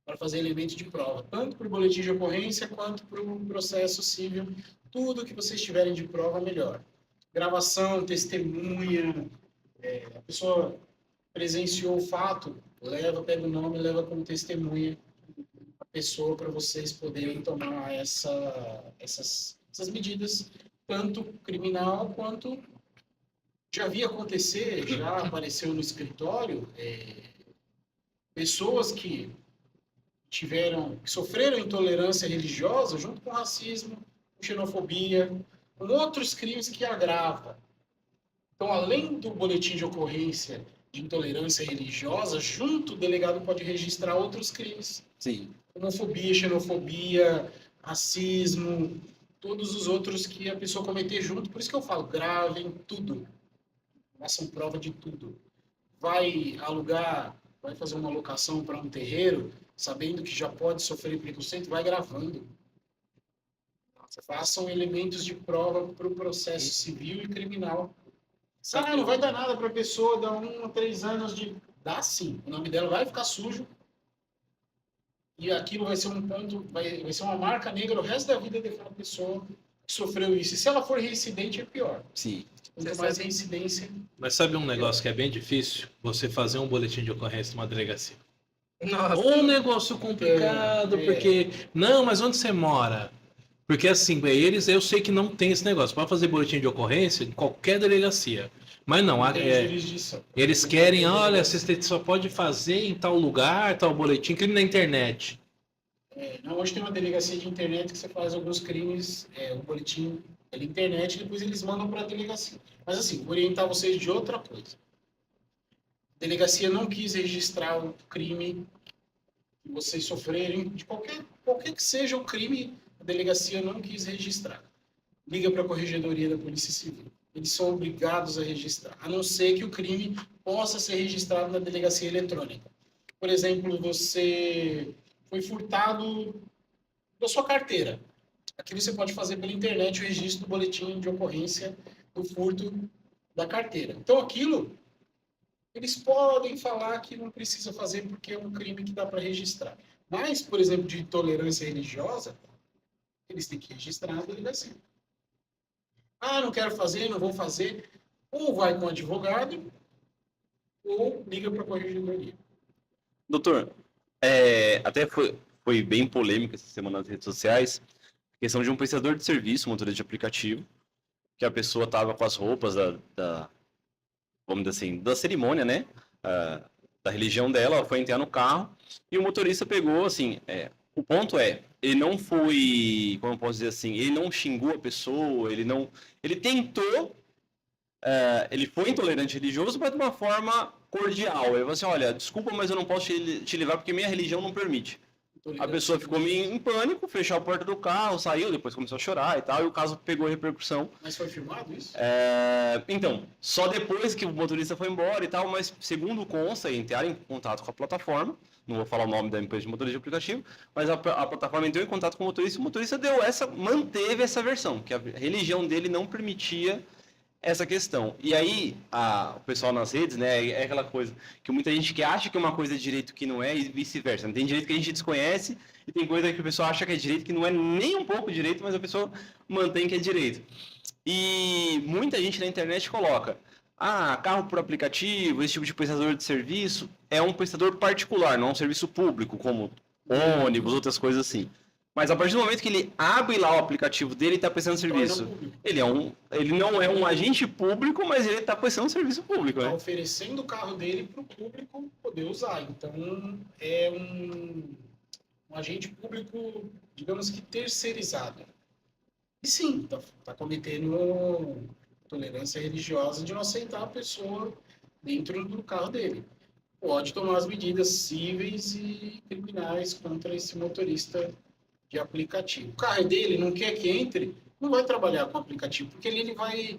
Para fazer elementos de prova. Tanto para o boletim de ocorrência, quanto para o processo civil. Tudo que vocês tiverem de prova, melhor. Gravação, testemunha, a pessoa presenciou o fato, pega o nome, leva como testemunha a pessoa para vocês poderem tomar essas medidas, tanto criminal quanto já vi acontecer, já apareceu no escritório, pessoas que sofreram intolerância religiosa junto com racismo, com xenofobia, com outros crimes que agravam. Então, além do boletim de ocorrência de intolerância religiosa, junto o delegado pode registrar outros crimes. Sim. Homofobia, xenofobia, racismo, todos os outros que a pessoa cometer junto. Por isso que eu falo, gravem tudo. Façam prova de tudo. Vai fazer uma locação para um terreiro, sabendo que já pode sofrer preconceito, vai gravando. Façam elementos de prova para o processo civil e criminal. Não vai dar nada para a pessoa dar 1 a 3 anos de... Dá sim. O nome dela vai ficar sujo. E aquilo vai ser um ponto, vai ser uma marca negra o resto da vida daquela pessoa que sofreu isso. E se ela for reincidente, é pior. Sim. Quanto mais reincidência... Mas sabe um negócio que é bem difícil? Você fazer um boletim de ocorrência numa delegacia. Nossa. Um negócio complicado, porque... Não, mas onde você mora? Porque assim, eu sei que não tem esse negócio. Pode fazer boletim de ocorrência em qualquer delegacia. Mas não, eles querem, olha, você só pode fazer em tal lugar, tal boletim, crime na internet. Hoje tem uma delegacia de internet que você faz alguns crimes, o boletim pela internet, e depois eles mandam para a delegacia. Mas assim, vou orientar vocês de outra coisa. A delegacia não quis registrar o crime que vocês sofrerem, de qualquer que seja o crime, a delegacia não quis registrar. Liga para a Corregedoria da Polícia Civil. Eles são obrigados a registrar, a não ser que o crime possa ser registrado na delegacia eletrônica. Por exemplo, você foi furtado da sua carteira. Aqui você pode fazer pela internet o registro do boletim de ocorrência do furto da carteira. Então, aquilo, eles podem falar que não precisa fazer porque é um crime que dá para registrar. Mas, por exemplo, de intolerância religiosa, eles têm que registrar na delegacia. Não quero fazer, não vou fazer. Ou vai com o advogado, ou liga para a corregedoria. Doutor, até foi bem polêmica essa semana nas redes sociais, a questão de um prestador de serviço, motorista de aplicativo, que a pessoa estava com as roupas vamos dizer assim, da cerimônia, né? Da religião dela, ela foi entrar no carro, e o motorista pegou, assim, o ponto ele não foi, como eu posso dizer assim, ele não xingou a pessoa, ele tentou, ele foi intolerante religioso, mas de uma forma cordial. Ele falou assim, olha, desculpa, mas eu não posso te levar porque minha religião não permite. A pessoa ficou meio em pânico, fechou a porta do carro, saiu, depois começou a chorar e tal, e o caso pegou repercussão. Mas foi filmado isso? Então, só depois que o motorista foi embora e tal, mas segundo consta, entraram em contato com a plataforma, não vou falar o nome da empresa de motorista de aplicativo, mas a plataforma entrou em contato com o motorista e o motorista manteve essa versão, que a religião dele não permitia essa questão. E aí, o pessoal nas redes, né, é aquela coisa que muita gente que acha que é uma coisa é direito que não é e vice-versa. Tem direito que a gente desconhece e tem coisa que o pessoal acha que é direito que não é nem um pouco direito, mas a pessoa mantém que é direito. E muita gente na internet coloca, carro por aplicativo, esse tipo de prestador de serviço é um prestador particular, não é um serviço público, como ônibus, outras coisas assim. Mas a partir do momento que ele abre lá o aplicativo dele, ele está prestando serviço. Ele não é um agente público, mas ele está prestando serviço público, Está né? oferecendo o carro dele para o público poder usar. Então, é um agente público, digamos que terceirizado. E sim, está cometendo intolerância religiosa de não aceitar a pessoa dentro do carro dele. Pode tomar as medidas cíveis e criminais contra esse motorista de aplicativo. O carro é dele, não quer que entre, não vai trabalhar com o aplicativo, porque ele vai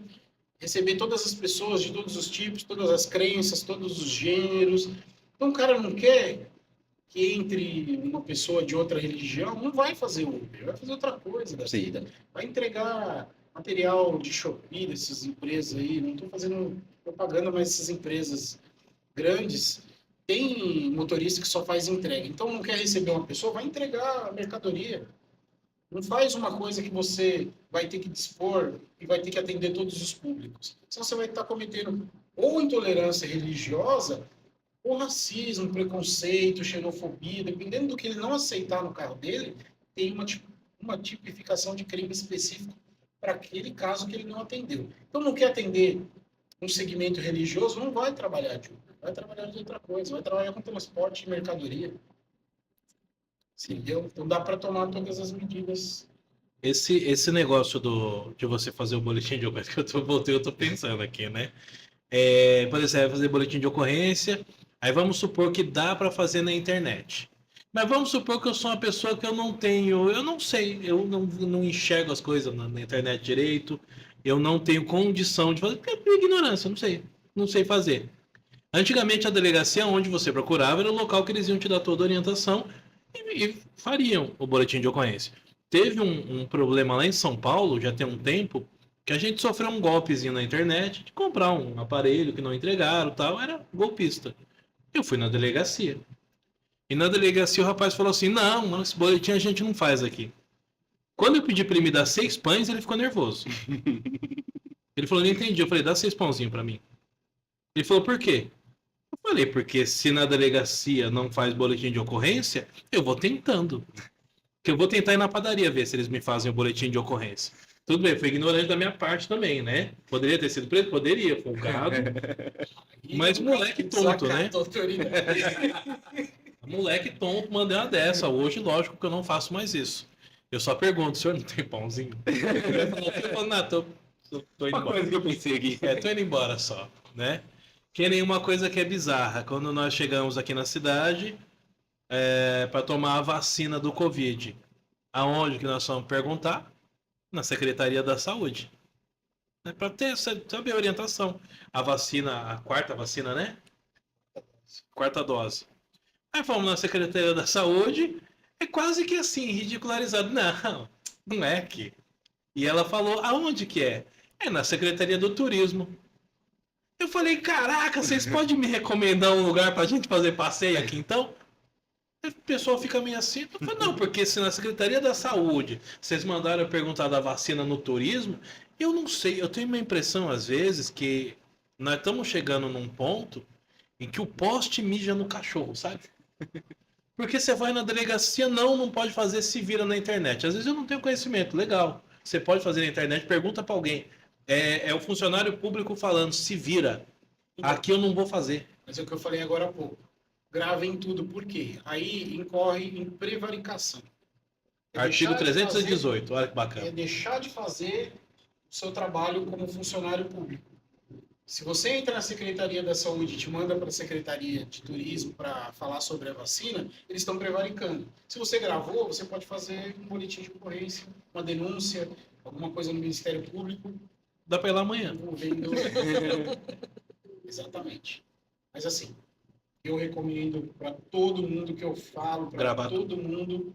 receber todas as pessoas de todos os tipos, todas as crenças, todos os gêneros. Então, o cara não quer que entre uma pessoa de outra religião, não vai fazer Uber, vai fazer outra coisa da vida. Vai entregar material de Shopee dessas empresas aí, não estou fazendo propaganda, mas essas empresas grandes, tem motorista que só faz entrega. Então, não quer receber uma pessoa, vai entregar a mercadoria. Não faz uma coisa que você vai ter que dispor e vai ter que atender todos os públicos. Senão você vai estar cometendo ou intolerância religiosa, ou racismo, preconceito, xenofobia. Dependendo do que ele não aceitar no carro dele, tem uma tipificação de crime específico para aquele caso que ele não atendeu. Então, não quer atender um segmento religioso, não vai trabalhar de Uber. Vai trabalhar de outra coisa, vai trabalhar com transporte de mercadoria. Entendeu? Então dá para tomar todas as medidas. Esse negócio de você fazer o boletim de ocorrência, que eu tô pensando aqui, né? Por exemplo, vai fazer boletim de ocorrência, aí vamos supor que dá para fazer na internet. Mas vamos supor que eu sou uma pessoa que eu não sei, eu não enxergo as coisas na internet direito, eu não tenho condição de fazer, porque é por ignorância, não sei fazer. Antigamente a delegacia onde você procurava era o local que eles iam te dar toda a orientação e fariam o boletim de ocorrência. Teve um problema lá em São Paulo, já tem um tempo, que a gente sofreu um golpezinho na internet de comprar um aparelho que não entregaram, tal, era golpista. Eu fui na delegacia. E na delegacia o rapaz falou assim: não, esse boletim a gente não faz aqui. Quando eu pedi para ele me dar 6 pães, ele ficou nervoso. Ele falou: não entendi. Eu falei: dá 6 pãozinhos para mim. Ele falou: por quê? Eu falei: porque se na delegacia não faz boletim de ocorrência, eu vou tentando. Que eu vou tentar ir na padaria ver se eles me fazem o boletim de ocorrência. Tudo bem, foi ignorante da minha parte também, né? Poderia ter sido preso? Poderia, folgado. Mas moleque tonto, né? Moleque tonto, mandei uma dessa. Hoje, lógico que eu não faço mais isso. Eu só pergunto: o senhor não tem pãozinho? Eu falo: não, tô indo embora. Uma coisa que eu pensei aqui. Tô indo embora só, né? Que nem uma coisa que é bizarra. Quando nós chegamos aqui na cidade para tomar a vacina do Covid, aonde que nós vamos perguntar? Na Secretaria da Saúde. Para saber a orientação. A vacina, a quarta vacina, né? Quarta dose. Aí fomos na Secretaria da Saúde, é quase que assim, ridicularizado. Não é aqui. E ela falou: aonde que é? É na Secretaria do Turismo. Eu falei: caraca, vocês podem me recomendar um lugar pra gente fazer passeio aqui então? O pessoal fica meio assim. Eu falei: não, porque se na Secretaria da Saúde vocês mandaram eu perguntar da vacina no turismo, eu não sei. Eu tenho uma impressão às vezes que nós estamos chegando num ponto em que o poste mija no cachorro, sabe? Porque você vai na delegacia, não pode fazer, se vira na internet. Às vezes eu não tenho conhecimento, legal. Você pode fazer na internet, pergunta pra alguém. É o funcionário público falando: se vira. Aqui eu não vou fazer. Mas é o que eu falei agora há pouco. Gravem tudo, por quê? Aí incorre em prevaricação. Artigo 318, olha que bacana. É deixar de fazer o seu trabalho como funcionário público. Se você entra na Secretaria da Saúde e te manda para a Secretaria de Turismo para falar sobre a vacina, eles estão prevaricando. Se você gravou, você pode fazer um boletim de ocorrência, uma denúncia, alguma coisa no Ministério Público. Dá para ir lá amanhã. Envolvendo... Exatamente. Mas assim, eu recomendo para todo mundo que eu falo, para todo mundo,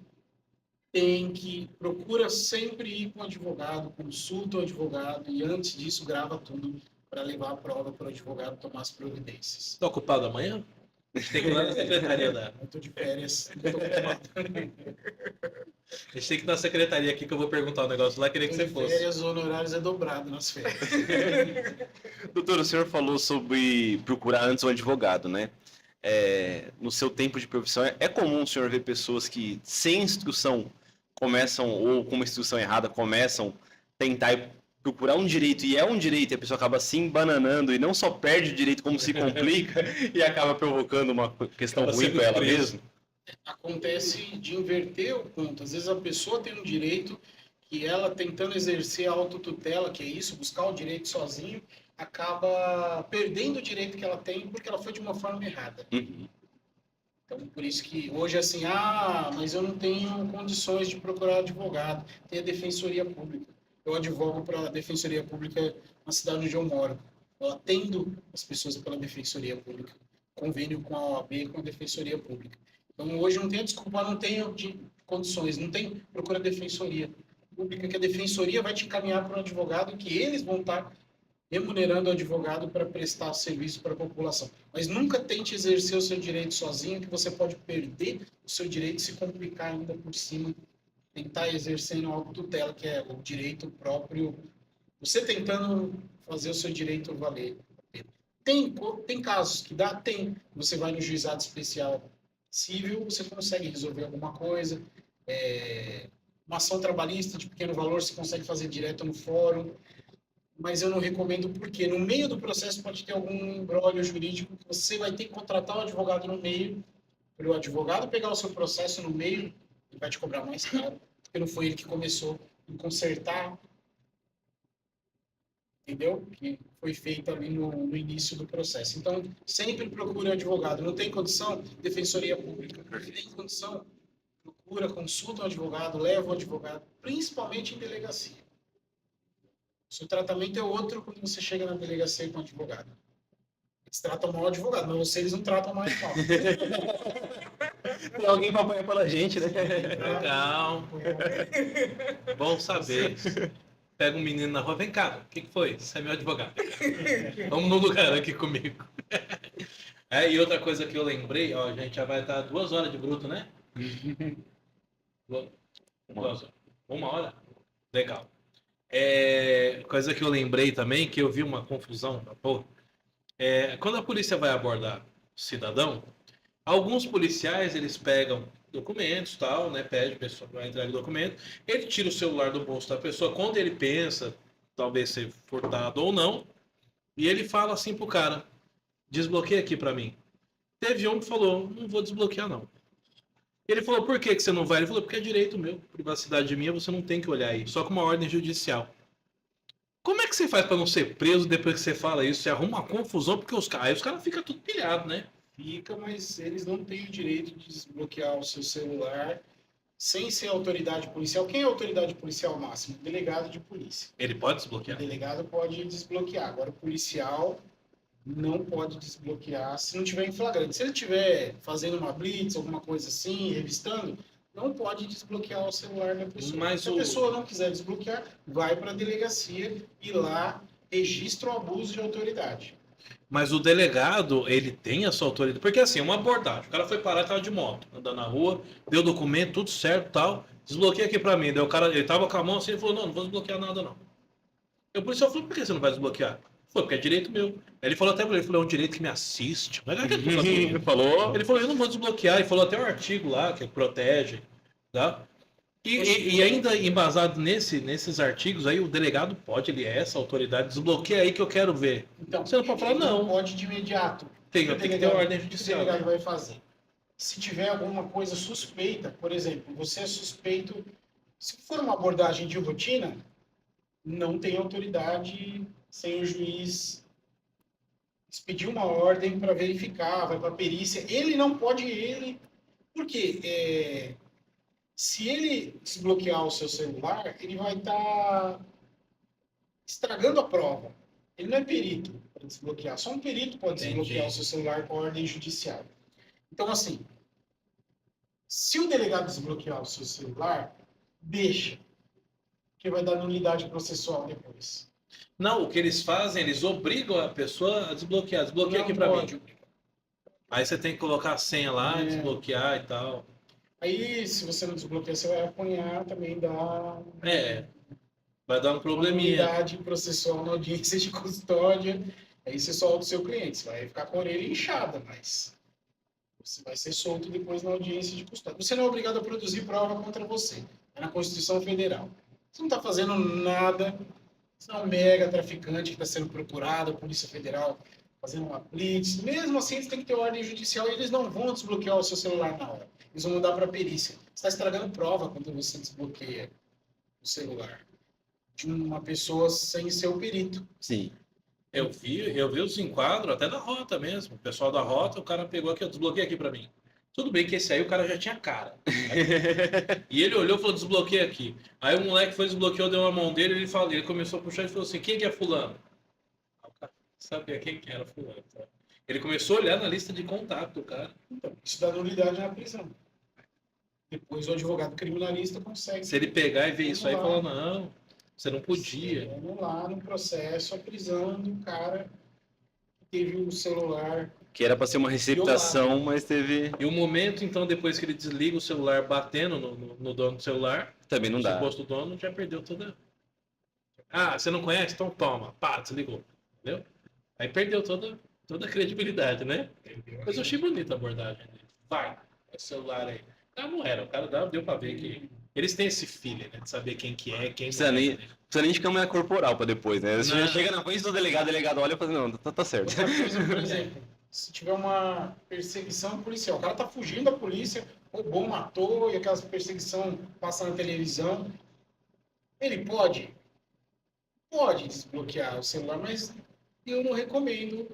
procura sempre ir com o advogado, consulta o advogado e antes disso grava tudo para levar a prova para o advogado tomar as providências. Tá ocupado amanhã? A gente tem que ir lá na secretaria da. Eu estou de férias, não tô ocupado. A gente tem que ir na secretaria aqui que eu vou perguntar um negócio lá, queria que você Em fosse. férias, os honorários é dobrado nas férias. Doutor, o senhor falou sobre procurar antes um advogado, né? No seu tempo de profissão, é comum o senhor ver pessoas que, sem instrução, começam, ou com uma instrução errada, começam a tentar procurar um direito, e é um direito, e a pessoa acaba se embananando, e não só perde o direito, como se complica, e acaba provocando uma questão Acaba ruim sendo para ela preso. mesma? Acontece de inverter o ponto. Às vezes a pessoa tem um direito que ela tentando exercer a autotutela, que é isso, buscar o direito sozinho, acaba perdendo o direito que ela tem porque ela foi de uma forma errada. Uhum. Então, por isso que hoje, assim, mas eu não tenho condições de procurar advogado. Tem a Defensoria Pública. Eu advogo para a Defensoria Pública na cidade onde eu moro. Eu atendo as pessoas pela Defensoria Pública. Convênio com a OAB, com a Defensoria Pública. Então, hoje não tenho desculpa, não tenho condições, não tem procura Defensoria Pública, que a Defensoria vai te encaminhar para um advogado que eles vão estar remunerando o advogado para prestar serviço para a população. Mas nunca tente exercer o seu direito sozinho, que você pode perder o seu direito e se complicar ainda por cima. Tentar exercendo algo tutela, que é o direito próprio. Você tentando fazer o seu direito valer. Tem casos que dá? Tem. Você vai no juizado especial civil, você consegue resolver alguma coisa. Uma ação trabalhista de pequeno valor, você consegue fazer direto no fórum. Mas eu não recomendo porque no meio do processo pode ter algum imbróglio jurídico que você vai ter que contratar o advogado no meio, para o advogado pegar o seu processo no meio, ele vai te cobrar mais caro, porque não foi ele que começou a consertar, entendeu? Que foi feito ali no início do processo. Então, sempre procure um advogado. Não tem condição? Defensoria Pública. Não tem condição? Procura, consulta um advogado, leva o advogado, principalmente em delegacia. O seu tratamento é outro quando você chega na delegacia com o advogado. Eles tratam mal o advogado, mas vocês não tratam mais mal. Tem alguém para apanhar pela gente, né? Legal. Bom saber. Pega um menino na rua, vem cá, o que foi? Você é meu advogado. Vamos no lugar aqui comigo. E outra coisa que eu lembrei, ó, a gente já vai estar 2 horas de bruto, né? 2 horas. 1 hora? Legal. Coisa que eu lembrei também, que eu vi uma confusão da porra. Quando a polícia vai abordar o cidadão, alguns policiais, eles pegam documentos, tal, né? Pede a pessoa para entregar o documento, ele tira o celular do bolso da pessoa quando ele pensa, talvez ser furtado ou não, e ele fala assim pro cara, desbloqueia aqui para mim. Teve um que falou, não vou desbloquear não. Ele falou, por que você não vai? Ele falou, porque é direito meu, privacidade minha, você não tem que olhar aí, só com uma ordem judicial. Como é que você faz para não ser preso depois que você fala isso? Você arruma uma confusão, porque aí os caras ficam tudo pilhados, né? Fica, mas eles não têm o direito de desbloquear o seu celular sem ser autoridade policial. Quem é a autoridade policial máxima? O delegado de polícia. Ele pode O desbloquear? delegado pode desbloquear. Agora, o policial não pode desbloquear se não tiver em flagrante. Se ele estiver fazendo uma blitz, alguma coisa assim, revistando, não pode desbloquear o celular da pessoa. Mas se a pessoa não quiser desbloquear, vai para a delegacia e lá registra o abuso de autoridade. Mas o delegado, ele tem essa autoridade. Porque assim, uma abordagem. O cara foi parar, tava de moto, andando na rua, deu documento, tudo certo tal. Desbloqueia aqui pra mim. Daí o cara, ele tava com a mão assim e falou, não vou desbloquear nada não. E o policial falou, por que você não vai desbloquear? Foi, porque é direito meu. Aí ele falou até pra ele, falou, é um direito que me assiste. Mas é que Ele falou. ele falou, eu não vou desbloquear. E falou até o artigo lá, que protege. Tá? E ainda embasado nesses artigos aí, o delegado pode, ele é essa autoridade, desbloqueia aí que eu quero ver. Então, Você não pode falar, ele não. pode de imediato. Tem que ter uma ordem O que o judicial. delegado vai fazer? Se tiver alguma coisa suspeita, por exemplo, você é suspeito, se for uma abordagem de rotina, não tem autoridade sem o juiz expedir uma ordem para verificar, vai para a perícia. Ele não pode, por quê? Se ele desbloquear o seu celular, ele vai estar estragando a prova. Ele não é perito para desbloquear. Só um perito pode Entendi. desbloquear o seu celular com ordem judicial. Então, assim, se o delegado desbloquear o seu celular, deixa, que vai dar nulidade processual depois. Não, o que eles fazem, eles obrigam a pessoa a desbloquear. Desbloqueia Não aqui pra pode. mim. Aí você tem que colocar a senha lá, É. desbloquear e tal. Aí, se você não desbloquear, você vai apanhar também, dá É, vai dar um uma probleminha. nulidade processual na audiência de custódia. Aí você solta o seu cliente, você vai ficar com a orelha inchada, mas você vai ser solto depois na audiência de custódia. Você não é obrigado a produzir prova contra você. É na Constituição Federal. Você não está fazendo nada, você é um mega traficante que está sendo procurado, a Polícia Federal fazendo uma blitz. Mesmo assim, eles têm que ter ordem judicial e eles não vão desbloquear o seu celular na hora. Eles vão mandar para a perícia. Você está estragando prova quando você desbloqueia o celular de uma pessoa sem ser o perito. Sim. Eu vi os enquadros até da rota mesmo. O pessoal da rota, o cara pegou aqui, eu desbloqueei aqui pra mim. Tudo bem que esse aí o cara já tinha cara. E ele olhou e falou, desbloqueia aqui. Aí o moleque foi, desbloqueou, deu uma mão dele, ele começou a puxar e falou assim, quem que é fulano? Aí o cara sabia quem que era fulano. Tá? Ele começou a olhar na lista de contato do cara. Então, isso dá nulidade na prisão. Depois o advogado criminalista consegue Se ele pegar e ver isso aí, falar, não, você não podia. anular no processo a prisão do cara que teve o celular. Que era pra ser uma receptação, mas teve. E o momento, então, depois que ele desliga o celular batendo no dono do celular, Também não dá. suposto dono, já perdeu toda. Ah, você não conhece? Então toma. Pá, desligou. Entendeu? Aí perdeu toda a credibilidade, né? Mas eu achei bonita a abordagem dele. Vai, é celular aí. Ah, não era. O cara deu pra ver que. Eles têm esse feeling, né? De saber quem que é, quem Precisa não é. nem, precisa nem de câmera corporal pra depois, né? Você Não. já chega na frente do delegado, o delegado olha e fala, não, tá certo. Outra coisa, por exemplo, se tiver uma perseguição policial, o cara tá fugindo da polícia, roubou, matou, e aquelas perseguição passa na televisão, ele pode desbloquear o celular, mas eu não recomendo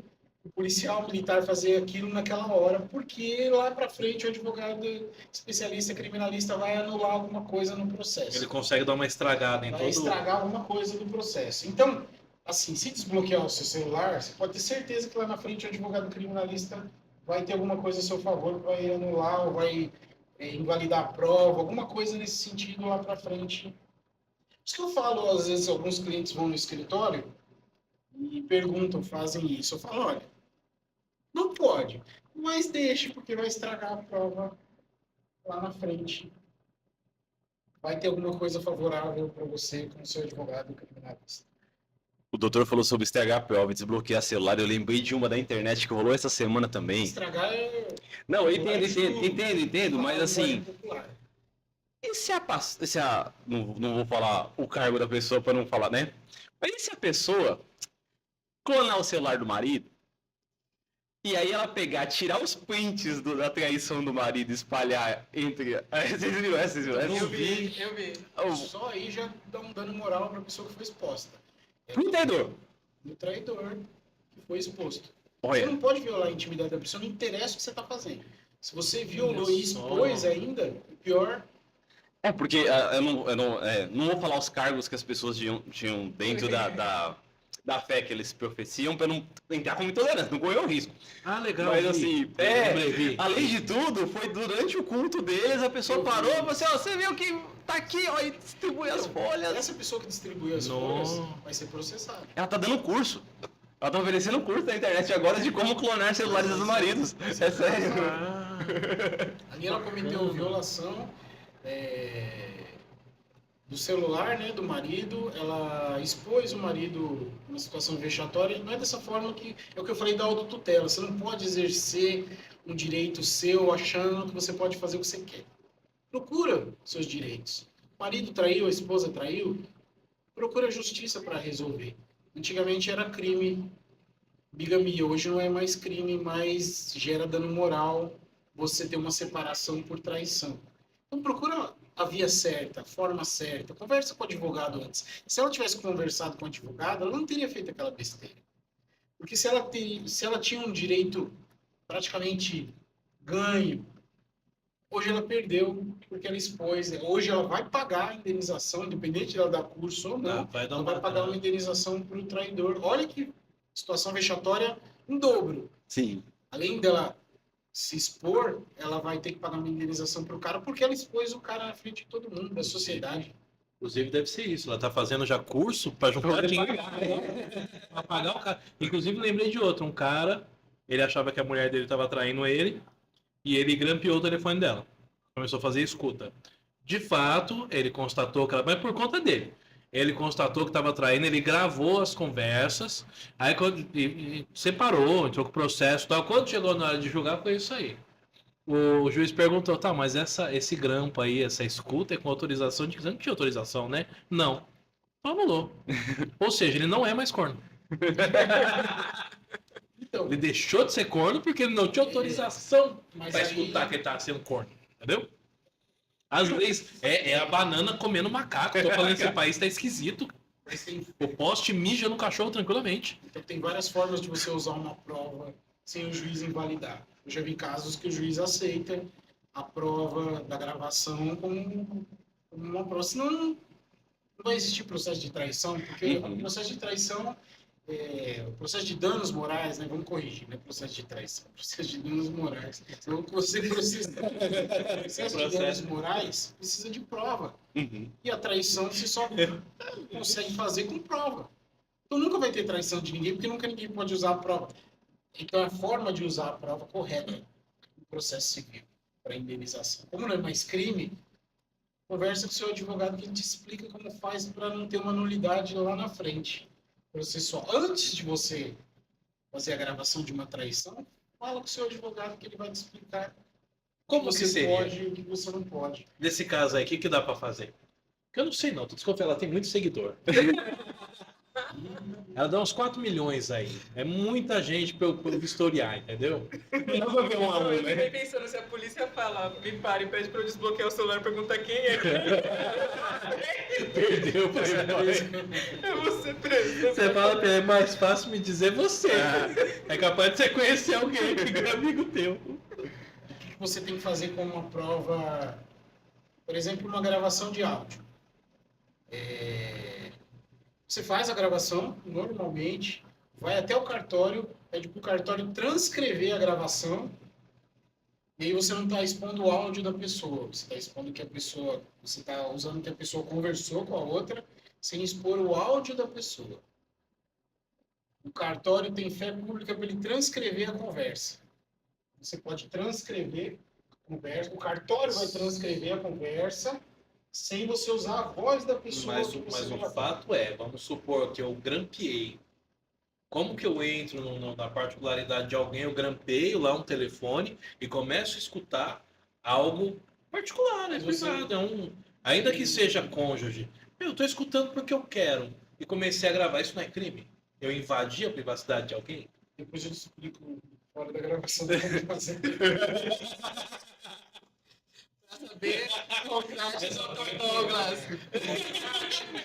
o policial militar fazer aquilo naquela hora, porque lá para frente o advogado especialista criminalista vai anular alguma coisa no processo. Ele consegue dar uma estragada em Vai todo. estragar alguma coisa do processo. Então, assim, se desbloquear o seu celular, você pode ter certeza que lá na frente o advogado criminalista vai ter alguma coisa a seu favor, que vai anular ou vai invalidar a prova, alguma coisa nesse sentido lá para frente. Por isso que eu falo, às vezes, alguns clientes vão no escritório e perguntam, fazem isso. Eu falo, olha, não pode, mas deixe, porque vai estragar a prova lá na frente. Vai ter alguma coisa favorável para você com o seu advogado criminalista. O doutor falou sobre estragar a prova e desbloquear celular. Eu lembrei de uma da internet que rolou essa semana também. Estragar é... Não, eu entendo, mas assim, Popular. e se a não vou falar o cargo da pessoa pra não falar, né? Mas e se a pessoa clonar o celular do marido e aí ela pegar, tirar os prints da traição do marido e espalhar entre... Vocês viram essa? Eu vi. Eu vi. Só aí já dá um dano moral para a pessoa que foi exposta. Pro traidor. O traidor que foi exposto. Você Olha, não pode violar a intimidade da pessoa, não interessa o que você está fazendo. Se você violou Olha e expôs só. ainda, pior. porque não vou falar os cargos que as pessoas tinham dentro da fé que eles profeciam pra não entrar como intolerância, não correr o risco. Ah, legal. Mas vi. assim, Vi. além de tudo, foi durante o culto deles, a pessoa parou e falou assim, ó, você viu que tá aqui, ó, e distribui as folhas. Essa pessoa que distribuiu as Nossa. folhas vai ser processada. Ela tá dando curso. Ela tá oferecendo curso na internet agora de como clonar celulares dos maridos. É sério. Ah, Ali ela cometeu violação do celular, né, do marido, ela expôs o marido numa situação vexatória, não é dessa forma que, é o que eu falei da autotutela, você não pode exercer um direito seu achando que você pode fazer o que você quer. Procura seus direitos. O marido traiu, a esposa traiu, procura a justiça para resolver. Antigamente era crime bigamia, hoje não é mais crime, mas gera dano moral você ter uma separação por traição. Então procura a via certa, a forma certa, conversa com o advogado antes. Se ela tivesse conversado com o advogado, ela não teria feito aquela besteira. Porque se ela tinha um direito praticamente ganho, hoje ela perdeu, porque ela expôs. Hoje ela vai pagar a indenização, independente de ela dar curso ou não, ela vai pagar uma indenização para o traidor. Olha que situação vexatória em dobro. Sim. Além dela se expor, ela vai ter que pagar uma indenização pro cara, porque ela expôs o cara na frente de todo mundo, da sociedade. Inclusive deve ser isso. Ela tá fazendo já curso para juntar dinheiro para pagar o cara. Inclusive lembrei de outro, um cara, ele achava que a mulher dele estava traindo ele e ele grampeou o telefone dela. Começou a fazer escuta. De fato, ele constatou que ela, mas por conta dele. Ele constatou que estava traindo, ele gravou as conversas, aí quando e separou, entrou com o processo, e tal. Quando chegou na hora de julgar, foi isso aí. O juiz perguntou, tá, mas esse grampo aí, essa escuta é com autorização de... Não tinha autorização, né? Não. Então anulou. Ou seja, ele não é mais corno. Então, Ele deixou de ser corno porque ele não tinha autorização mas pra aí- escutar que ele tava sendo corno. Entendeu? As leis... É a banana comendo macaco. Tô falando que esse país tá esquisito. mas tem, O poste mija no cachorro tranquilamente. então tem várias formas de você usar uma prova sem o juiz invalidar. Eu já vi casos que o juiz aceita a prova da gravação como uma prova. Senão não vai existir processo de traição, porque o processo de traição, o processo de danos morais, né? Vamos corrigir, né? Processo de traição, processo de danos morais. Então, você precisa, processo de danos morais precisa de prova. Uhum. E a traição você só consegue fazer com prova. Então nunca vai ter traição de ninguém, porque nunca ninguém pode usar a prova. Então a forma de usar a prova correta no processo civil para indenização. Como não é mais crime, conversa com o seu advogado que ele te explica como faz para não ter uma nulidade lá na frente processual. Antes de você fazer a gravação de uma traição, fala com o seu advogado que ele vai te explicar Como o que que você seria? pode e o que você não pode. Nesse caso aí, o que dá pra fazer? Eu não sei não, tô desconfiado, ela tem muito seguidor. Ela dá uns 4 milhões aí. É muita gente pra eu vistoriar, entendeu? Não vai ver um a um, Eu né? fiquei pensando, se a polícia fala, me para e pede pra eu desbloquear o celular e perguntar quem é Perdeu, é você preso. Você fala que é mais fácil me dizer você. É capaz de você conhecer alguém que é amigo teu. O que você tem que fazer com uma prova, por exemplo, uma gravação de áudio. Você faz a gravação normalmente, vai até o cartório, pede para o cartório transcrever a gravação, e aí você não está expondo o áudio da pessoa, você está expondo que a pessoa, você está usando que a pessoa conversou com a outra, sem expor o áudio da pessoa. O cartório tem fé pública para ele transcrever a conversa. Você pode transcrever a conversa, o cartório vai transcrever a conversa sem você usar a voz da pessoa. Mas, que mas você o gravou. fato é, vamos supor que eu grampeei. Como que eu entro na particularidade de alguém, eu grampeio lá um telefone e começo a escutar algo particular, né? Você- Privado. Ainda que seja cônjuge. Eu tô escutando porque eu quero. E comecei a gravar, isso não é crime? Eu invadi a privacidade de alguém? Depois eu te explico fora da gravação como fazer. Pra saber qual crash é o Dr. Douglas.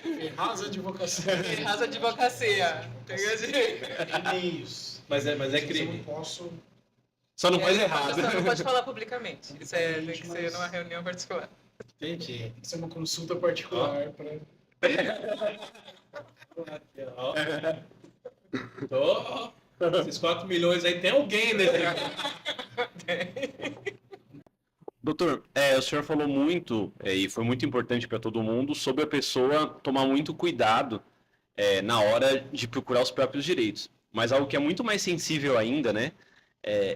Ferraz Advocacia. Ferraz Advocacia. Pega de... E-mails. Mas é Eu não crime. posso. Só não faz Só errado. não pode falar publicamente. Isso tem que ser Mas- numa reunião particular. Entendi. Tem que ser uma consulta particular para. Esses 4 milhões aí tem alguém nesse. Doutor, o senhor falou muito, e foi muito importante para todo mundo, sobre a pessoa tomar muito cuidado na hora de procurar os próprios direitos. Mas algo que é muito mais sensível ainda, né?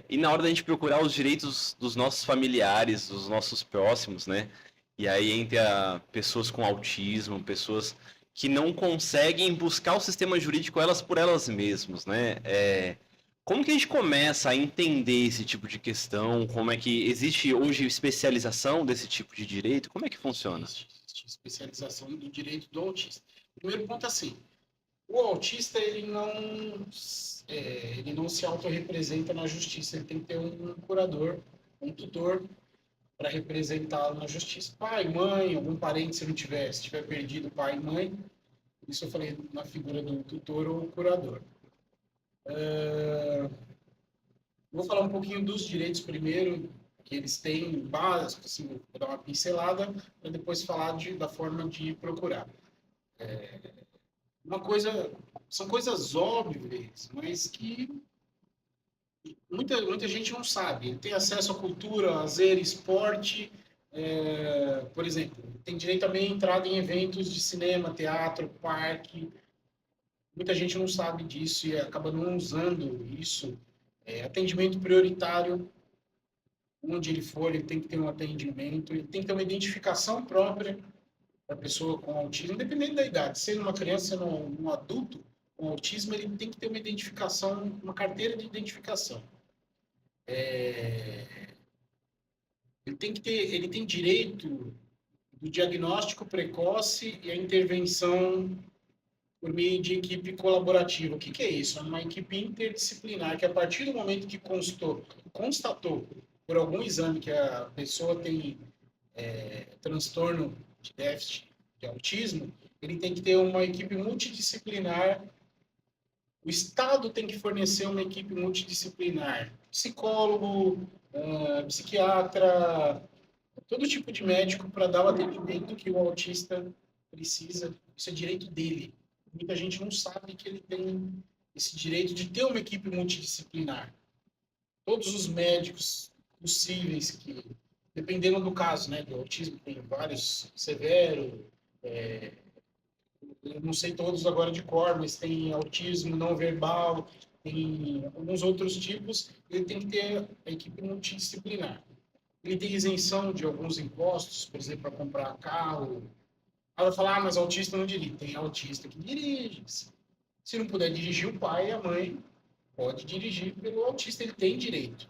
E na hora da gente procurar os direitos dos nossos familiares, dos nossos próximos, né? E aí entra pessoas com autismo, pessoas que não conseguem buscar o sistema jurídico elas por elas mesmas, né? Como que a gente começa a entender esse tipo de questão? Como é que existe hoje especialização desse tipo de direito? Como é que funciona? Existe especialização do direito do autista. Primeiro ponto assim, o autista ele não se autorrepresenta na justiça, ele tem que ter um curador, um tutor para representá-lo na justiça. Pai, mãe, algum parente se tiver perdido pai e mãe, isso eu falei na figura do tutor ou curador. Vou falar um pouquinho dos direitos primeiro, que eles têm básicos, assim, vou dar uma pincelada, para depois falar da forma de procurar. São coisas óbvias, mas que muita gente não sabe. Ele tem acesso à cultura, lazer, esporte, por exemplo, tem direito também à entrada em eventos de cinema, teatro, parque. Muita gente não sabe disso e acaba não usando isso. Atendimento prioritário, onde ele for, ele tem que ter um atendimento, ele tem que ter uma identificação própria da pessoa com autismo, independente da idade. Sendo uma criança, sendo um adulto com autismo, ele tem que ter uma identificação, uma carteira de identificação. Ele tem direito do diagnóstico precoce e a intervenção por meio de equipe colaborativa. O que, que é isso? É uma equipe interdisciplinar que, a partir do momento que constatou por algum exame que a pessoa tem transtorno de déficit de autismo, ele tem que ter uma equipe multidisciplinar. O Estado tem que fornecer uma equipe multidisciplinar. Psicólogo, psiquiatra, todo tipo de médico para dar o atendimento que o autista precisa. Isso é direito dele. Muita gente não sabe que ele tem esse direito de ter uma equipe multidisciplinar. Todos os médicos possíveis que, dependendo do caso, né, do autismo, tem vários, severo, eu não sei todos agora de cor, mas tem autismo não verbal, tem alguns outros tipos, ele tem que ter a equipe multidisciplinar. Ele tem isenção de alguns impostos, por exemplo, para comprar carro. Ela fala, mas autista não dirige. Tem autista que dirige. Se não puder dirigir, o pai e a mãe pode dirigir pelo autista, ele tem direito.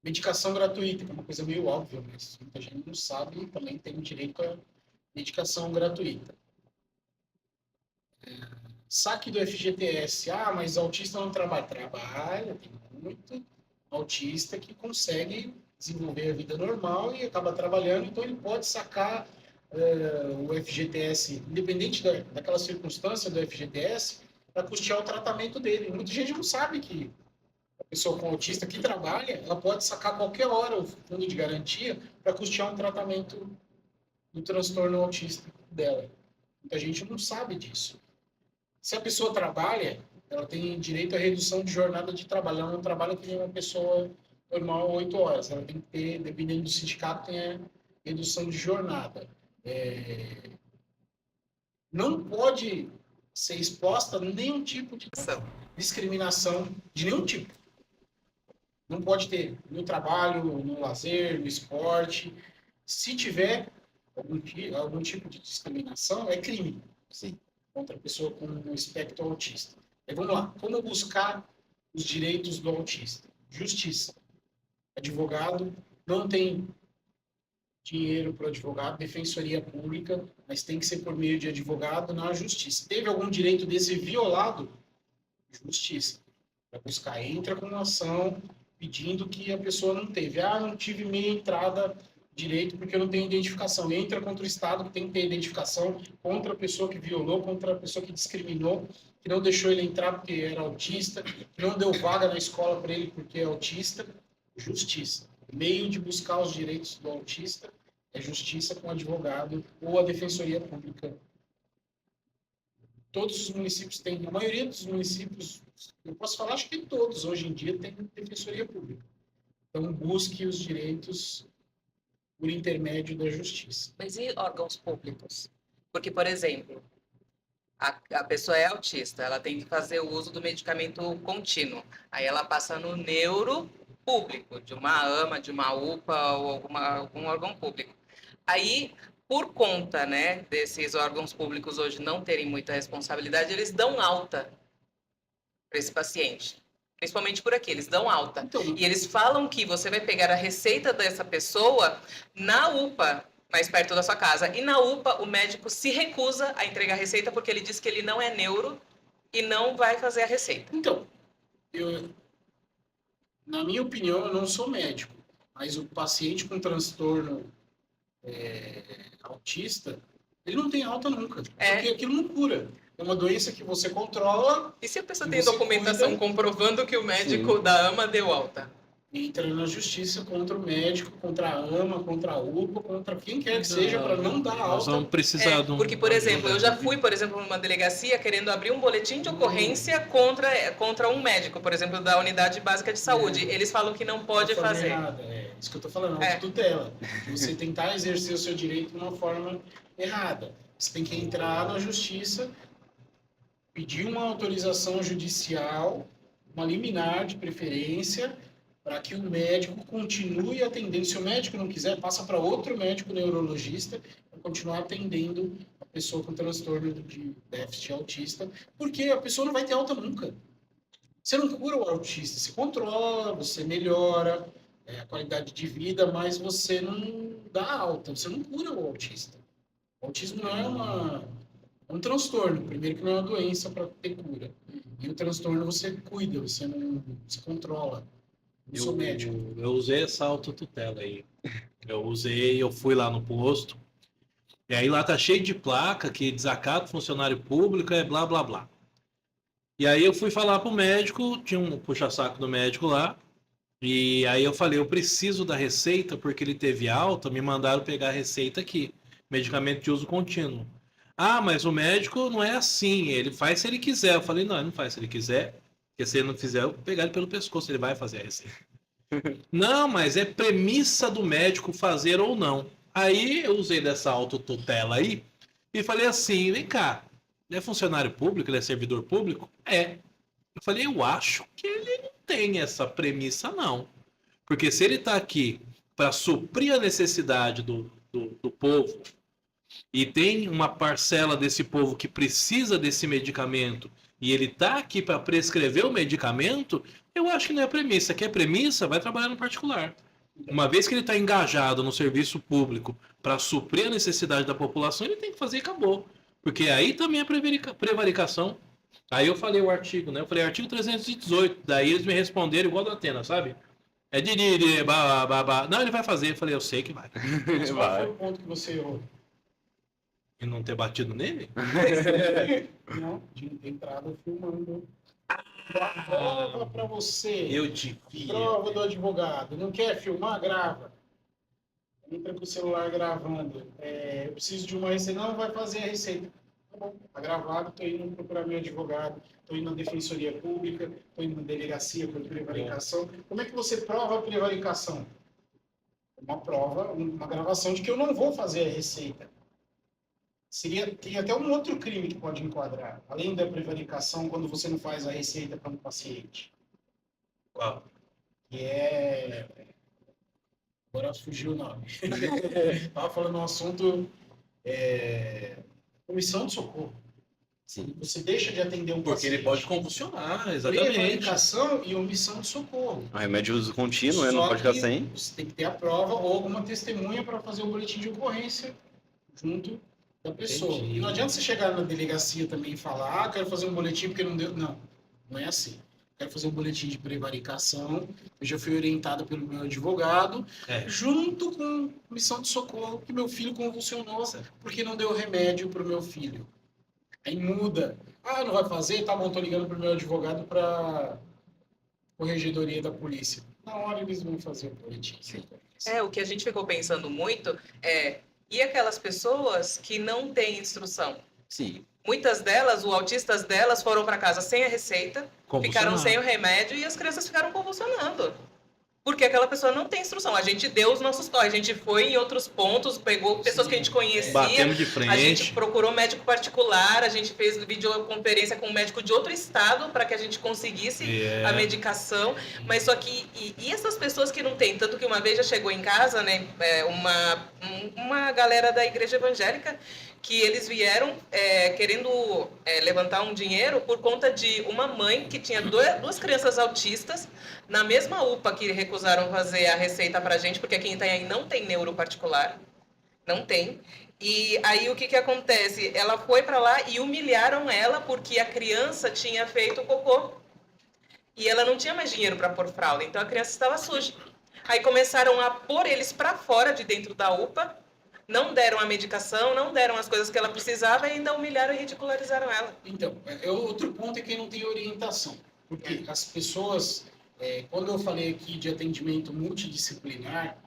Medicação gratuita, que é uma coisa meio óbvia, mas muita gente não sabe e também tem direito a medicação gratuita. Saque do FGTS. Mas autista não trabalha. Trabalha, tem muito autista que consegue desenvolver a vida normal e acaba trabalhando, então ele pode sacar o FGTS, independente daquela circunstância do FGTS, para custear o tratamento dele. Muita gente não sabe que a pessoa com autista que trabalha, ela pode sacar a qualquer hora o fundo de garantia para custear um tratamento do transtorno autista dela. Muita gente não sabe disso. Se a pessoa trabalha, ela tem direito à redução de jornada de trabalho. Ela não trabalha que nem uma pessoa normal 8 horas. Ela tem que ter, dependendo do sindicato, tem a redução de jornada. Não pode ser exposta a nenhum tipo de discriminação, de nenhum tipo. Não pode ter no trabalho, no lazer, no esporte. Se tiver algum tipo de discriminação, é crime. Sim. Contra a pessoa com um espectro autista. Vamos lá. Como buscar os direitos do autista? Justiça. Advogado não tem dinheiro para o advogado, defensoria pública, mas tem que ser por meio de advogado na justiça. Teve algum direito desse violado? Justiça. Para buscar, entra com uma ação pedindo que a pessoa não teve. Não tive meia entrada direito porque eu não tenho identificação. Entra contra o Estado que tem que ter identificação, contra a pessoa que violou, contra a pessoa que discriminou, que não deixou ele entrar porque era autista, que não deu vaga na escola para ele porque é autista. Justiça. O meio de buscar os direitos do autista é justiça com advogado ou a defensoria pública. Todos os municípios têm, a maioria dos municípios, eu posso falar, acho que todos hoje em dia tem defensoria pública. Então busque os direitos por intermédio da justiça. Mas e órgãos públicos? Porque, por exemplo, a pessoa é autista, ela tem que fazer o uso do medicamento contínuo. Aí ela passa no neuro público, de uma AMA, de uma UPA ou algum órgão público. Aí, por conta, né, desses órgãos públicos hoje não terem muita responsabilidade, eles dão alta para esse paciente. Principalmente por aqui, eles dão alta. Então, e eles falam que você vai pegar a receita dessa pessoa na UPA, mais perto da sua casa. E na UPA, o médico se recusa a entregar a receita porque ele diz que ele não é neuro e não vai fazer a receita. Então, na minha opinião, eu não sou médico, mas o paciente com transtorno autista, ele não tem alta nunca, porque aquilo não cura. É uma doença que você controla. E se a pessoa tem documentação comprovando que o médico da AMA deu alta? entra na justiça contra o médico, contra a AMA, contra a UPA, contra quem quer que seja, para não dar Nós alta. vamos precisar de um... Porque, por exemplo, eu já fui, por exemplo, numa delegacia querendo abrir um boletim de ocorrência contra um médico, por exemplo, da unidade básica de saúde. Eles falam que não pode De forma fazer. errada. É isso que eu tô falando, autotutela. Você tentar exercer o seu direito de uma forma errada. Você tem que entrar na justiça, pedir uma autorização judicial, uma liminar de preferência, para que o médico continue atendendo. Se o médico não quiser, passa para outro médico neurologista para continuar atendendo a pessoa com transtorno de déficit autista, porque a pessoa não vai ter alta nunca. Você não cura o autista, você controla, você melhora a qualidade de vida, mas você não dá alta, você não cura o autista. O autismo não é um transtorno, primeiro que não é uma doença para ter cura. E o transtorno você cuida, você controla. Eu sou médico. Eu usei essa autotutela aí. Eu fui lá no posto, e aí lá tá cheio de placa que desacato funcionário público é blá blá blá. E aí eu fui falar pro médico, tinha um puxa-saco do médico lá, e aí eu falei, eu preciso da receita porque ele teve alta, me mandaram pegar a receita aqui, medicamento de uso contínuo. Ah, mas o médico não é assim, ele faz se ele quiser. Eu falei, não, ele não faz se ele quiser, porque se ele não fizer, eu vou pegar ele pelo pescoço, ele vai fazer a receita. Não, mas é premissa do médico fazer ou não. Aí eu usei dessa autotutela aí e falei assim, vem cá, ele é funcionário público, ele é servidor público? É. Eu falei, eu acho que ele não tem essa premissa não. Porque se ele está aqui para suprir a necessidade do povo e tem uma parcela desse povo que precisa desse medicamento e ele está aqui para prescrever o medicamento, eu acho que não é premissa. Quer premissa, vai trabalhar no particular. Uma vez que ele está engajado no serviço público para suprir a necessidade da população, ele tem que fazer e acabou. Porque aí também é prevaricação. Aí eu falei o artigo, né? Eu falei artigo 318. Daí eles me responderam igual do Atena, sabe? É de babá. Não, ele vai fazer. Eu falei, eu sei que vai. Mas qual foi o ponto que você errou? E não ter batido nele? Não, tinha entrado filmando. Prova pra você. Eu devia. Prova do advogado. Não quer filmar? Grava. Entra com o celular gravando. Eu preciso de uma receita. Não, vai fazer a receita. Tá bom, tá gravado, tô indo procurar meu advogado, tô indo na defensoria pública, tô indo na delegacia por prevaricação. Como é que você prova a prevaricação? Uma prova, uma gravação de que eu não vou fazer a receita. Tem até um outro crime que pode enquadrar, além da prevaricação, quando você não faz a receita para um paciente. Qual? Que é... Agora fugiu o nome. Estava falando um assunto... Omissão de socorro. Sim. Você deixa de atender um Porque paciente. ele pode convulsionar, exatamente. Prevaricação e omissão de socorro. O remédio de uso contínuo, né? Não Só pode ficar que sem. Você tem que ter a prova ou alguma testemunha para fazer o boletim de ocorrência junto da pessoa. Entendi. E não adianta você chegar na delegacia também e falar, quero fazer um boletim porque não deu. Não, não é assim. Quero fazer um boletim de prevaricação. Eu já fui orientado pelo meu advogado, junto com missão de socorro, que meu filho convulsionou porque não deu remédio para o meu filho. Aí muda. Ah, não vai fazer? Tá bom, tô ligando pro meu advogado para corregedoria da polícia. Na hora eles vão fazer o boletim. O que a gente ficou pensando muito e aquelas pessoas que não têm instrução? Sim. Muitas delas, os autistas delas foram para casa sem a receita, ficaram sem o remédio e as crianças ficaram convulsionando. Porque aquela pessoa não tem instrução. A gente deu os nossos toques, a gente foi em outros pontos, pegou pessoas que a gente conhecia, batemos de frente. A gente procurou médico particular, a gente fez videoconferência com um médico de outro estado para que a gente conseguisse a medicação. Mas só que, e essas pessoas que não têm, tanto que uma vez já chegou em casa, né, uma galera da igreja evangélica, que eles vieram querendo levantar um dinheiro por conta de uma mãe que tinha duas crianças autistas na mesma UPA que recusaram fazer a receita pra gente, porque aqui em Itanhaém não tem neuro particular, não tem. E aí o que acontece? Ela foi para lá e humilharam ela porque a criança tinha feito cocô e ela não tinha mais dinheiro para pôr fralda, então a criança estava suja. Aí começaram a pôr eles para fora de dentro da UPA, não deram a medicação, não deram as coisas que ela precisava e ainda humilharam e ridicularizaram ela. Então, outro ponto é que não tem orientação. Porque as pessoas Quando eu falei aqui de atendimento multidisciplinar,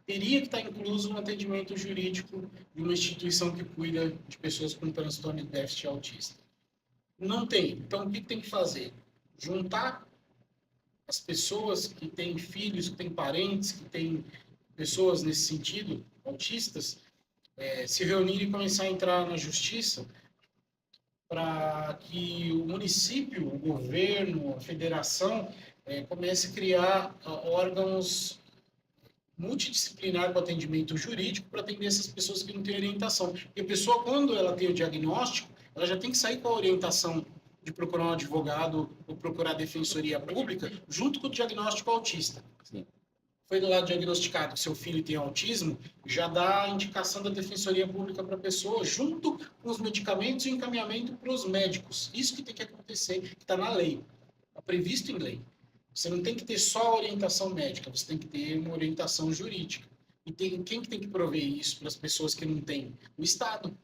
teria que estar incluso um atendimento jurídico de uma instituição que cuida de pessoas com transtorno de déficit autista. Não tem. Então, o que tem que fazer? Juntar as pessoas que têm filhos, que têm parentes, que têm pessoas nesse sentido, autistas, se reunirem e começar a entrar na justiça para que o município, o governo, a federação comece a criar órgãos multidisciplinar para atendimento jurídico para atender essas pessoas que não têm orientação. Porque a pessoa, quando ela tem o diagnóstico, ela já tem que sair com a orientação de procurar um advogado ou procurar a defensoria pública junto com o diagnóstico autista. Sim. Foi lá diagnosticado que seu filho tem autismo, já dá a indicação da defensoria pública para a pessoa, junto com os medicamentos e o encaminhamento para os médicos. Isso que tem que acontecer, que está na lei, está previsto em lei. Você não tem que ter só orientação médica, você tem que ter uma orientação jurídica. E quem que tem que prover isso para as pessoas que não têm? O Estado.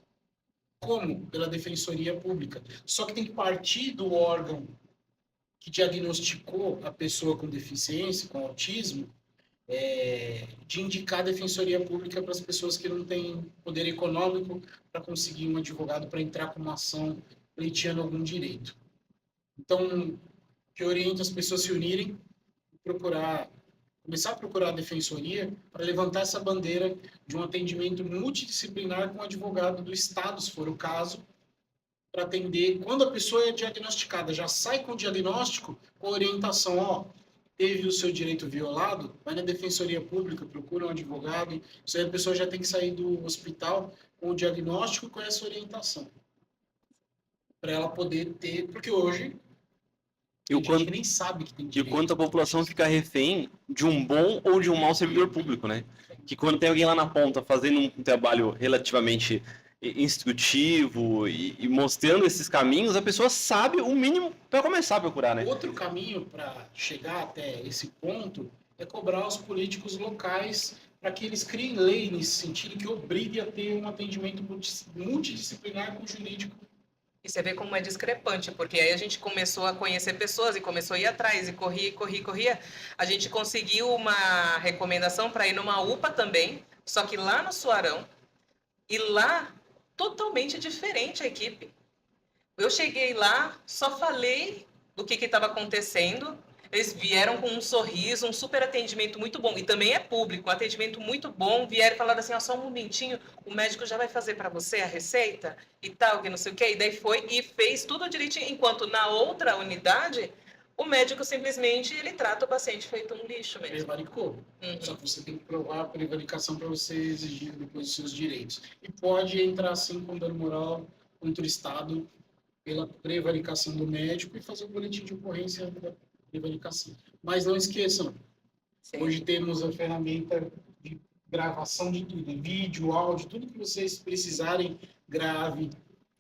Como? Pela defensoria pública. Só que tem que partir do órgão que diagnosticou a pessoa com deficiência, com autismo, de indicar a defensoria pública para as pessoas que não têm poder econômico para conseguir um advogado para entrar com uma ação pleiteando algum direito. Então, que orienta as pessoas a se unirem, começar a procurar a defensoria para levantar essa bandeira de um atendimento multidisciplinar com um advogado do Estado, se for o caso, para atender. Quando a pessoa é diagnosticada, já sai com o diagnóstico, com a orientação, teve o seu direito violado, vai na defensoria pública, procura um advogado, isso aí a pessoa já tem que sair do hospital com o diagnóstico e com essa orientação. Para ela poder ter, porque hoje tem gente que nem sabe que tem E o direito. quanto a população fica refém de um bom ou de um mau servidor público, né? Que quando tem alguém lá na ponta fazendo um trabalho relativamente instrutivo e mostrando esses caminhos, a pessoa sabe o mínimo para começar a procurar, né? Outro caminho para chegar até esse ponto é cobrar os políticos locais para que eles criem lei nesse sentido que obrigue a ter um atendimento multidisciplinar com o jurídico. E você vê como é discrepante, porque aí a gente começou a conhecer pessoas e começou a ir atrás, e corria. A gente conseguiu uma recomendação para ir numa UPA também, só que lá no Suarão, e lá totalmente diferente a equipe. Eu cheguei lá, só falei do que estava acontecendo, eles vieram com um sorriso, um super atendimento muito bom, e também é público, um atendimento muito bom, vieram e falaram assim, só um momentinho, o médico já vai fazer para você a receita e tal, que não sei o quê, e daí foi e fez tudo direitinho, enquanto na outra unidade, o médico simplesmente, ele trata o paciente feito um lixo mesmo. Prevaricou. Uhum. Só que você tem que provar a prevaricação para você exigir depois os seus direitos. E pode entrar assim com dano moral contra o Estado pela prevaricação do médico e fazer o boletim de ocorrência da prevaricação. Mas não esqueçam, Sim. hoje temos a ferramenta de gravação de tudo, vídeo, áudio, tudo que vocês precisarem, grave,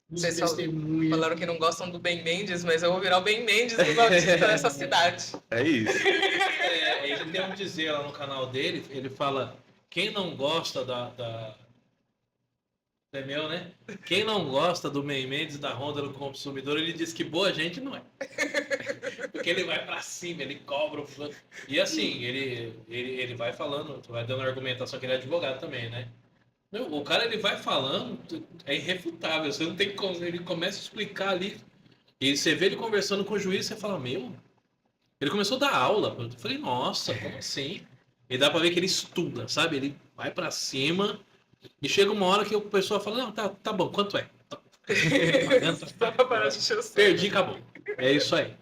use Vocês testemunha. Falaram que não gostam do Ben Mendes, mas eu vou virar o Ben Mendes dos autistas dessa cidade. É isso. Ele tem um dizer lá no canal dele, ele fala, quem não gosta é meu, né? Quem não gosta do Ben Mendes da Ronda do Consumidor, ele diz que boa gente não é. Porque ele vai pra cima, ele cobra o fã. E assim, ele vai falando, vai dando argumentação que ele é advogado também, né? O cara, ele vai falando, é irrefutável, você não tem como, ele começa a explicar ali, e você vê ele conversando com o juiz, você fala, ele começou a dar aula, eu falei, nossa, como assim? E dá pra ver que ele estuda, sabe? Ele vai pra cima, e chega uma hora que o pessoal fala, não, tá bom, quanto é? Só pra parar de encher o saco. Perdi, acabou. É isso aí.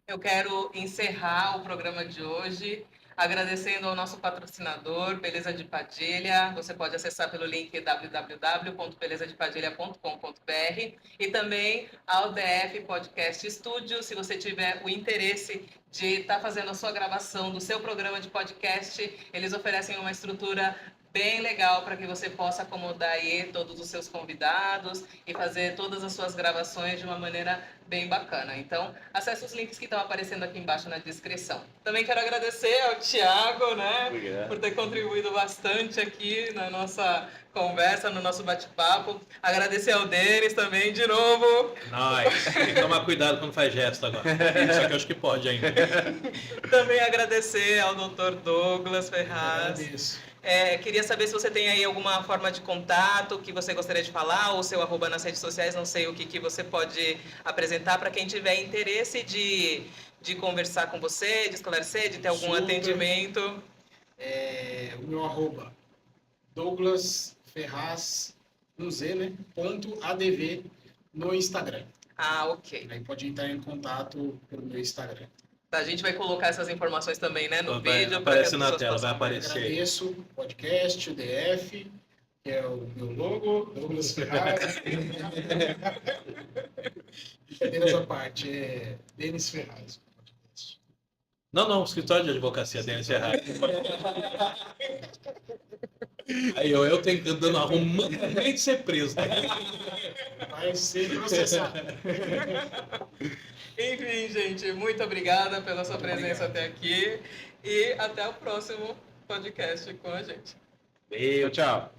Eu quero encerrar o programa de hoje agradecendo ao nosso patrocinador, Beleza de Padilha. Você pode acessar pelo link www.belezadepadilha.com.br e também ao DF Podcast Studio. Se você tiver o interesse de estar fazendo a sua gravação do seu programa de podcast, eles oferecem uma estrutura bem legal para que você possa acomodar aí todos os seus convidados e fazer todas as suas gravações de uma maneira bem bacana. Então, acesse os links que estão aparecendo aqui embaixo na descrição. Também quero agradecer ao Thiago, né, Obrigado. por ter contribuído bastante aqui na nossa conversa, no nosso bate-papo. Agradecer ao Denis também, de novo. Nice. Tem que tomar cuidado quando faz gesto agora. Isso aqui eu acho que pode ainda. Também agradecer ao Dr. Douglas Ferraz. Agradeço. Queria saber se você tem aí alguma forma de contato que você gostaria de falar, ou seu arroba nas redes sociais, não sei o que você pode apresentar para quem tiver interesse de conversar com você, de esclarecer, de ter algum Super. atendimento. O meu arroba, Douglas Ferraz, com Z, né? .adv no Instagram. Ah, ok. Aí pode entrar em contato pelo meu Instagram. A gente vai colocar essas informações também, né, no Vai, vídeo. aparece para que as na pessoas tela, possam- vai aparecer aí. Agradeço o podcast, o DF, que é o meu logo, Douglas Ferraz. Brincadeiras à parte, é Denis Ferraz. o podcast. Não, escritório de advocacia, Denis Ferraz. Aí eu tentando arrumando nem de ser preso. Né? Vai ser processado. Enfim, gente, muito obrigada pela sua presença até aqui e até o próximo podcast com a gente. Tchau, tchau.